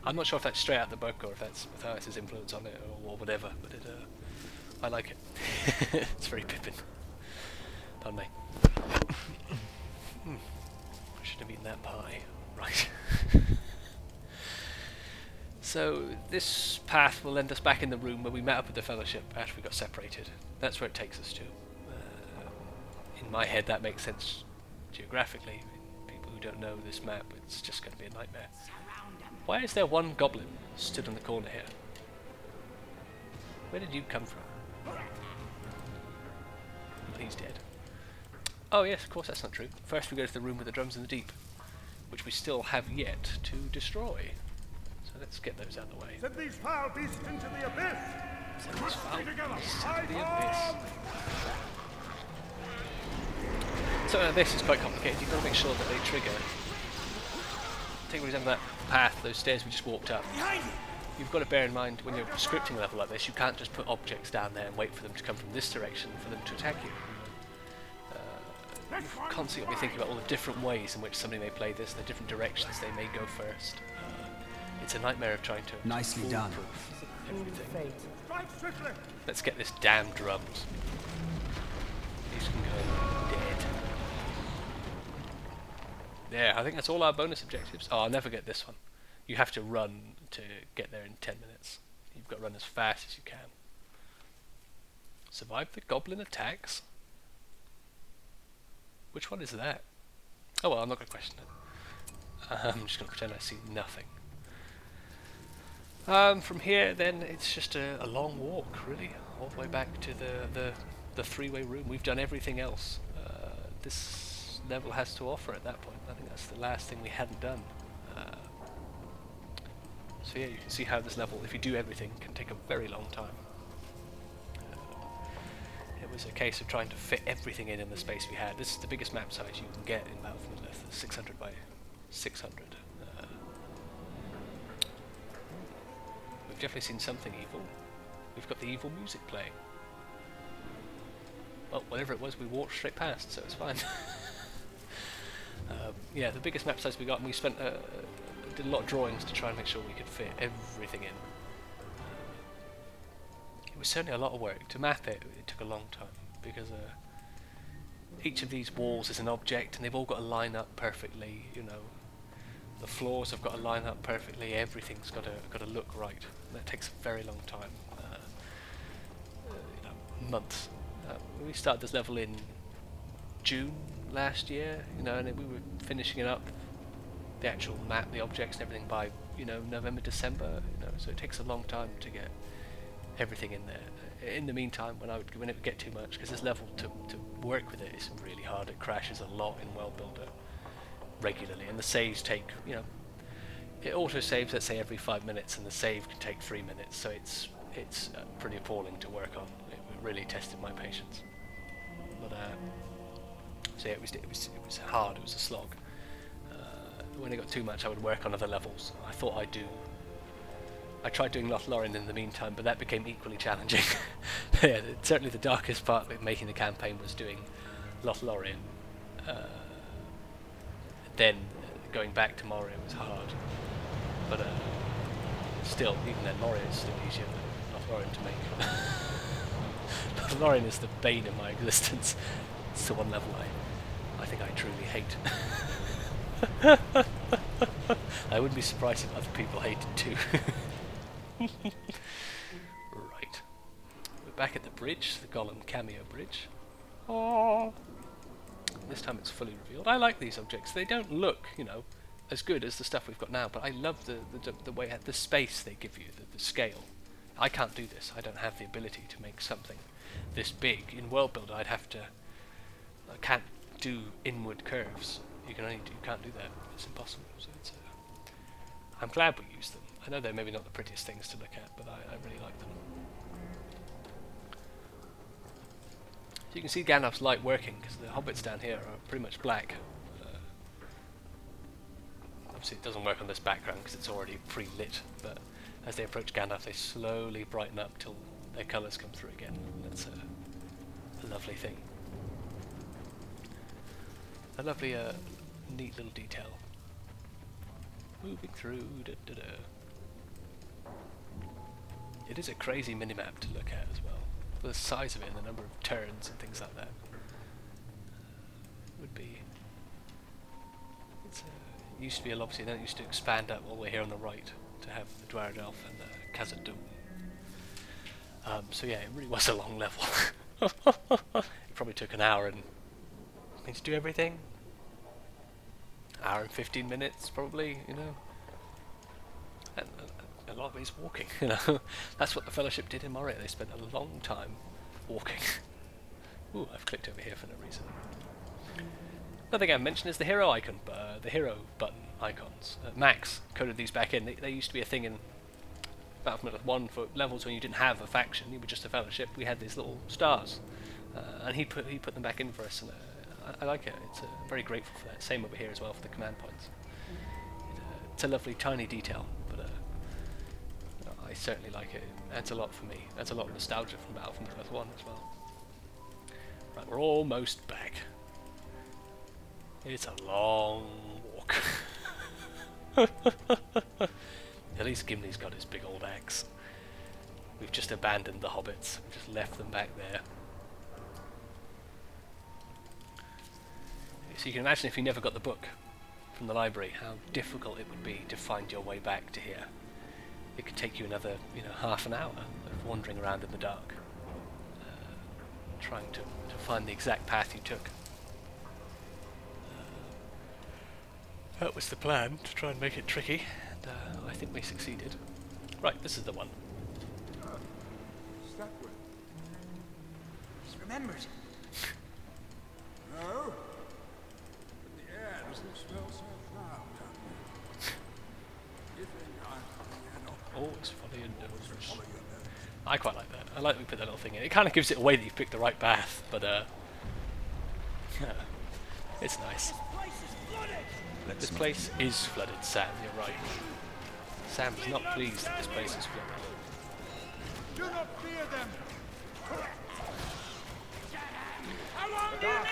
I'm not sure if that's straight out the book or if that's Matthias' influence on it or whatever, but it, I like it. It's very Pippin. Pardon me. I should have eaten that pie. Right. So this path will end us back in the room where we met up with the Fellowship after we got separated. That's where it takes us to. In my head that makes sense geographically. People who don't know this map, it's just going to be a nightmare. Why is there one goblin stood in the corner here? Where did you come from? Well, he's dead. Oh yes, of course that's not true. First we go to the room with the drums in the deep, which we still have yet to destroy. So let's get those out of the way. Send these foul beasts into the abyss! Send these foul together! beasts into the abyss. So this is quite complicated. You've got to make sure that they trigger. Take for example that path, those stairs we just walked up. You've got to bear in mind when you're scripting a level like this, you can't just put objects down there and wait for them to come from this direction for them to attack you. You've constantly got to be thinking about all the different ways in which somebody may play this, the different directions they may go first. It's a nightmare of trying to Nicely done. foolproof everything. Strike swiftly! Let's get this damn drums. These can go dead. There, I think that's all our bonus objectives. Oh, I'll never get this one. You have to run to get there in 10 minutes. You've got to run as fast as you can. Survive the goblin attacks? Which one is that? Oh well, I'm not going to question it. I'm just going to pretend I see nothing. From here, then, it's just a long walk, really, all the way back to the three-way room. We've done everything else this level has to offer at that point. I think that's the last thing we hadn't done. So yeah, you can see how this level, if you do everything, can take a very long time. It was a case of trying to fit everything in the space we had. This is the biggest map size you can get in Battle for Middle-earth, 600 by 600. We've definitely seen something evil. We've got the evil music playing. Well, whatever it was, we walked straight past, so it's fine. Yeah, the biggest map size we got, and we spent did a lot of drawings to try and make sure we could fit everything in. It was certainly a lot of work. To map it, it took a long time, because each of these walls is an object, and they've all got to line up perfectly, you know. The floors have got to line up perfectly, everything's got to look right. And that takes a very long time. You know, months. We started this level in June last year, you know, and we were finishing it up, the actual map, the objects and everything by, you know, November, December, you know, so it takes a long time to get everything in there. In the meantime, when it would get too much, because this level to work with it is really hard, it crashes a lot in World Builder regularly, and the saves take, you know, it auto saves, let's say, every 5 minutes, and the save can take 3 minutes, so it's pretty appalling to work on. It really tested my patience. But so yeah, it was hard. It was a slog. When it got too much, I would work on other levels. I tried doing Lothlorien in the meantime, but that became equally challenging. Yeah, certainly the darkest part of making the campaign was doing Lothlorien. Then going back to Moria was hard, but still, even then, Moria is still easier than Lothlorien to make. Lothlorien is the bane of my existence. It's the one level I think I truly hate. I wouldn't be surprised if other people hated too. Right, we're back at the bridge, the Gollum cameo bridge. Oh, this time it's fully revealed. I like these objects. They don't look, you know, as good as the stuff we've got now, but I love the way, the space they give you, the scale. I can't do this. I don't have the ability to make something this big. In World Builder, I can't do inward curves. You can't do that. It's impossible. So I'm glad we used them. I know they're maybe not the prettiest things to look at, but I really like them. So you can see Gandalf's light working, because the hobbits down here are pretty much black. Obviously it doesn't work on this background because it's already pre-lit, but as they approach Gandalf they slowly brighten up till their colours come through again. That's a lovely thing. A lovely, neat little detail. Moving through, It is a crazy minimap to look at as well. The size of it and the number of turns and things like that would be. It used to be a obviously then it used to expand up all the way here on the right to have the Dwarad Elf and the Khazad-dûm. So yeah, it really was a long level. It probably took an hour and to do everything. Hour and 15 minutes probably, you know. And a lot of it is walking, you know. That's what the Fellowship did in Moria. They spent a long time walking. Ooh, I've clicked over here for no reason. Another thing I mentioned is the hero icon, the hero button icons. Max coded these back in. They used to be a thing in Battlefield 1 for levels when you didn't have a faction, you were just a Fellowship. We had these little stars, and he put them back in for us, and I like it. It's very grateful for that. Same over here as well for the command points. It's a lovely tiny detail, but I certainly like it. It adds a lot for me. Adds a lot of nostalgia from Battlefield Earth 1 as well. Right, we're almost back. It's a long walk. At least Gimli's got his big old axe. We've just abandoned the hobbits. We've just left them back there. So you can imagine if you never got the book from the library, how difficult it would be to find your way back to here. It could take you another, half an hour of wandering around in the dark, trying to find the exact path you took. That was the plan, to try and make it tricky, and I think we succeeded. Right, this is the one. Step with. He's remembered. No? But the air doesn't smell so foul down there. You think I Always follow your nose. I quite like that. I like that we put that little thing in. It kind of gives it away that you've picked the right path, but it's nice. This place is flooded, Sam, you're right. Sam is not pleased that this place is flooded. do not fear them.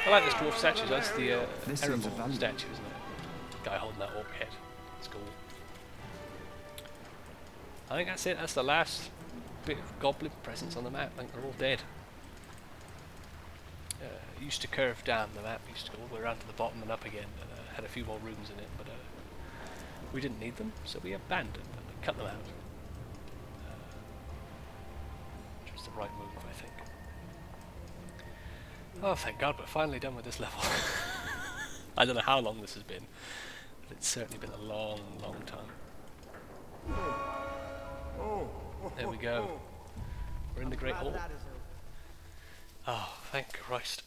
I like this dwarf statue, that's the This seems Erebor abandoned. statue, isn't it? Guy holding that orc head. It's cool. I think that's it, that's the last bit of goblin presence on the map. I think they're all dead. It used to curve down the map, used to go all the way around to the bottom and up again, and had a few more rooms in it, but we didn't need them, so we abandoned them and cut them out. Which was the right move, I think. Oh, thank God, we're finally done with this level. I don't know how long this has been, but it's certainly been a long, long time. There we go. We're in the Great Hall. Oh, thank Christ.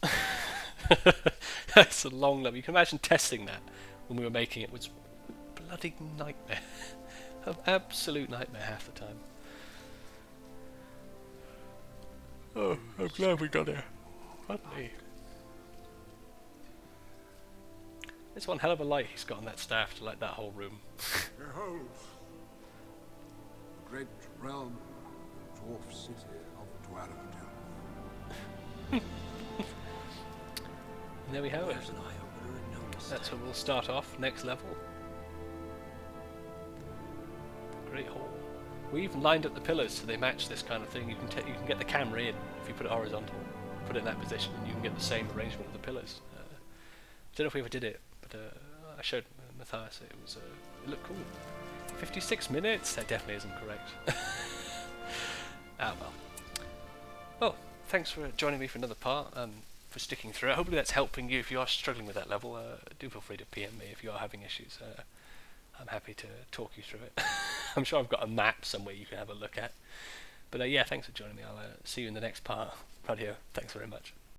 That's a long level. You can imagine testing that when we were making it. It was a bloody nightmare. An absolute nightmare half the time. Oh, I'm glad we got here. Finally. It's one hell of a light he's got on that staff to light that whole room. Behold, the great realm, dwarf city of Dwarad. And there we have it. That's where we'll start off, next level. Great Hall. We even lined up the pillars so they match this kind of thing. You can get the camera in if you put it horizontal, put it in that position, and you can get the same arrangement of the pillars. I don't know if we ever did it, but I showed Matthias it. It looked cool. 56 minutes? That definitely isn't correct. Ah well. Oh, thanks for joining me for another part. For sticking through it. Hopefully that's helping you if you are struggling with that level. Do feel free to PM me if you are having issues. I'm happy to talk you through it. I'm sure I've got a map somewhere you can have a look at. But yeah, thanks for joining me. I'll see you in the next part. Radio, thanks very much.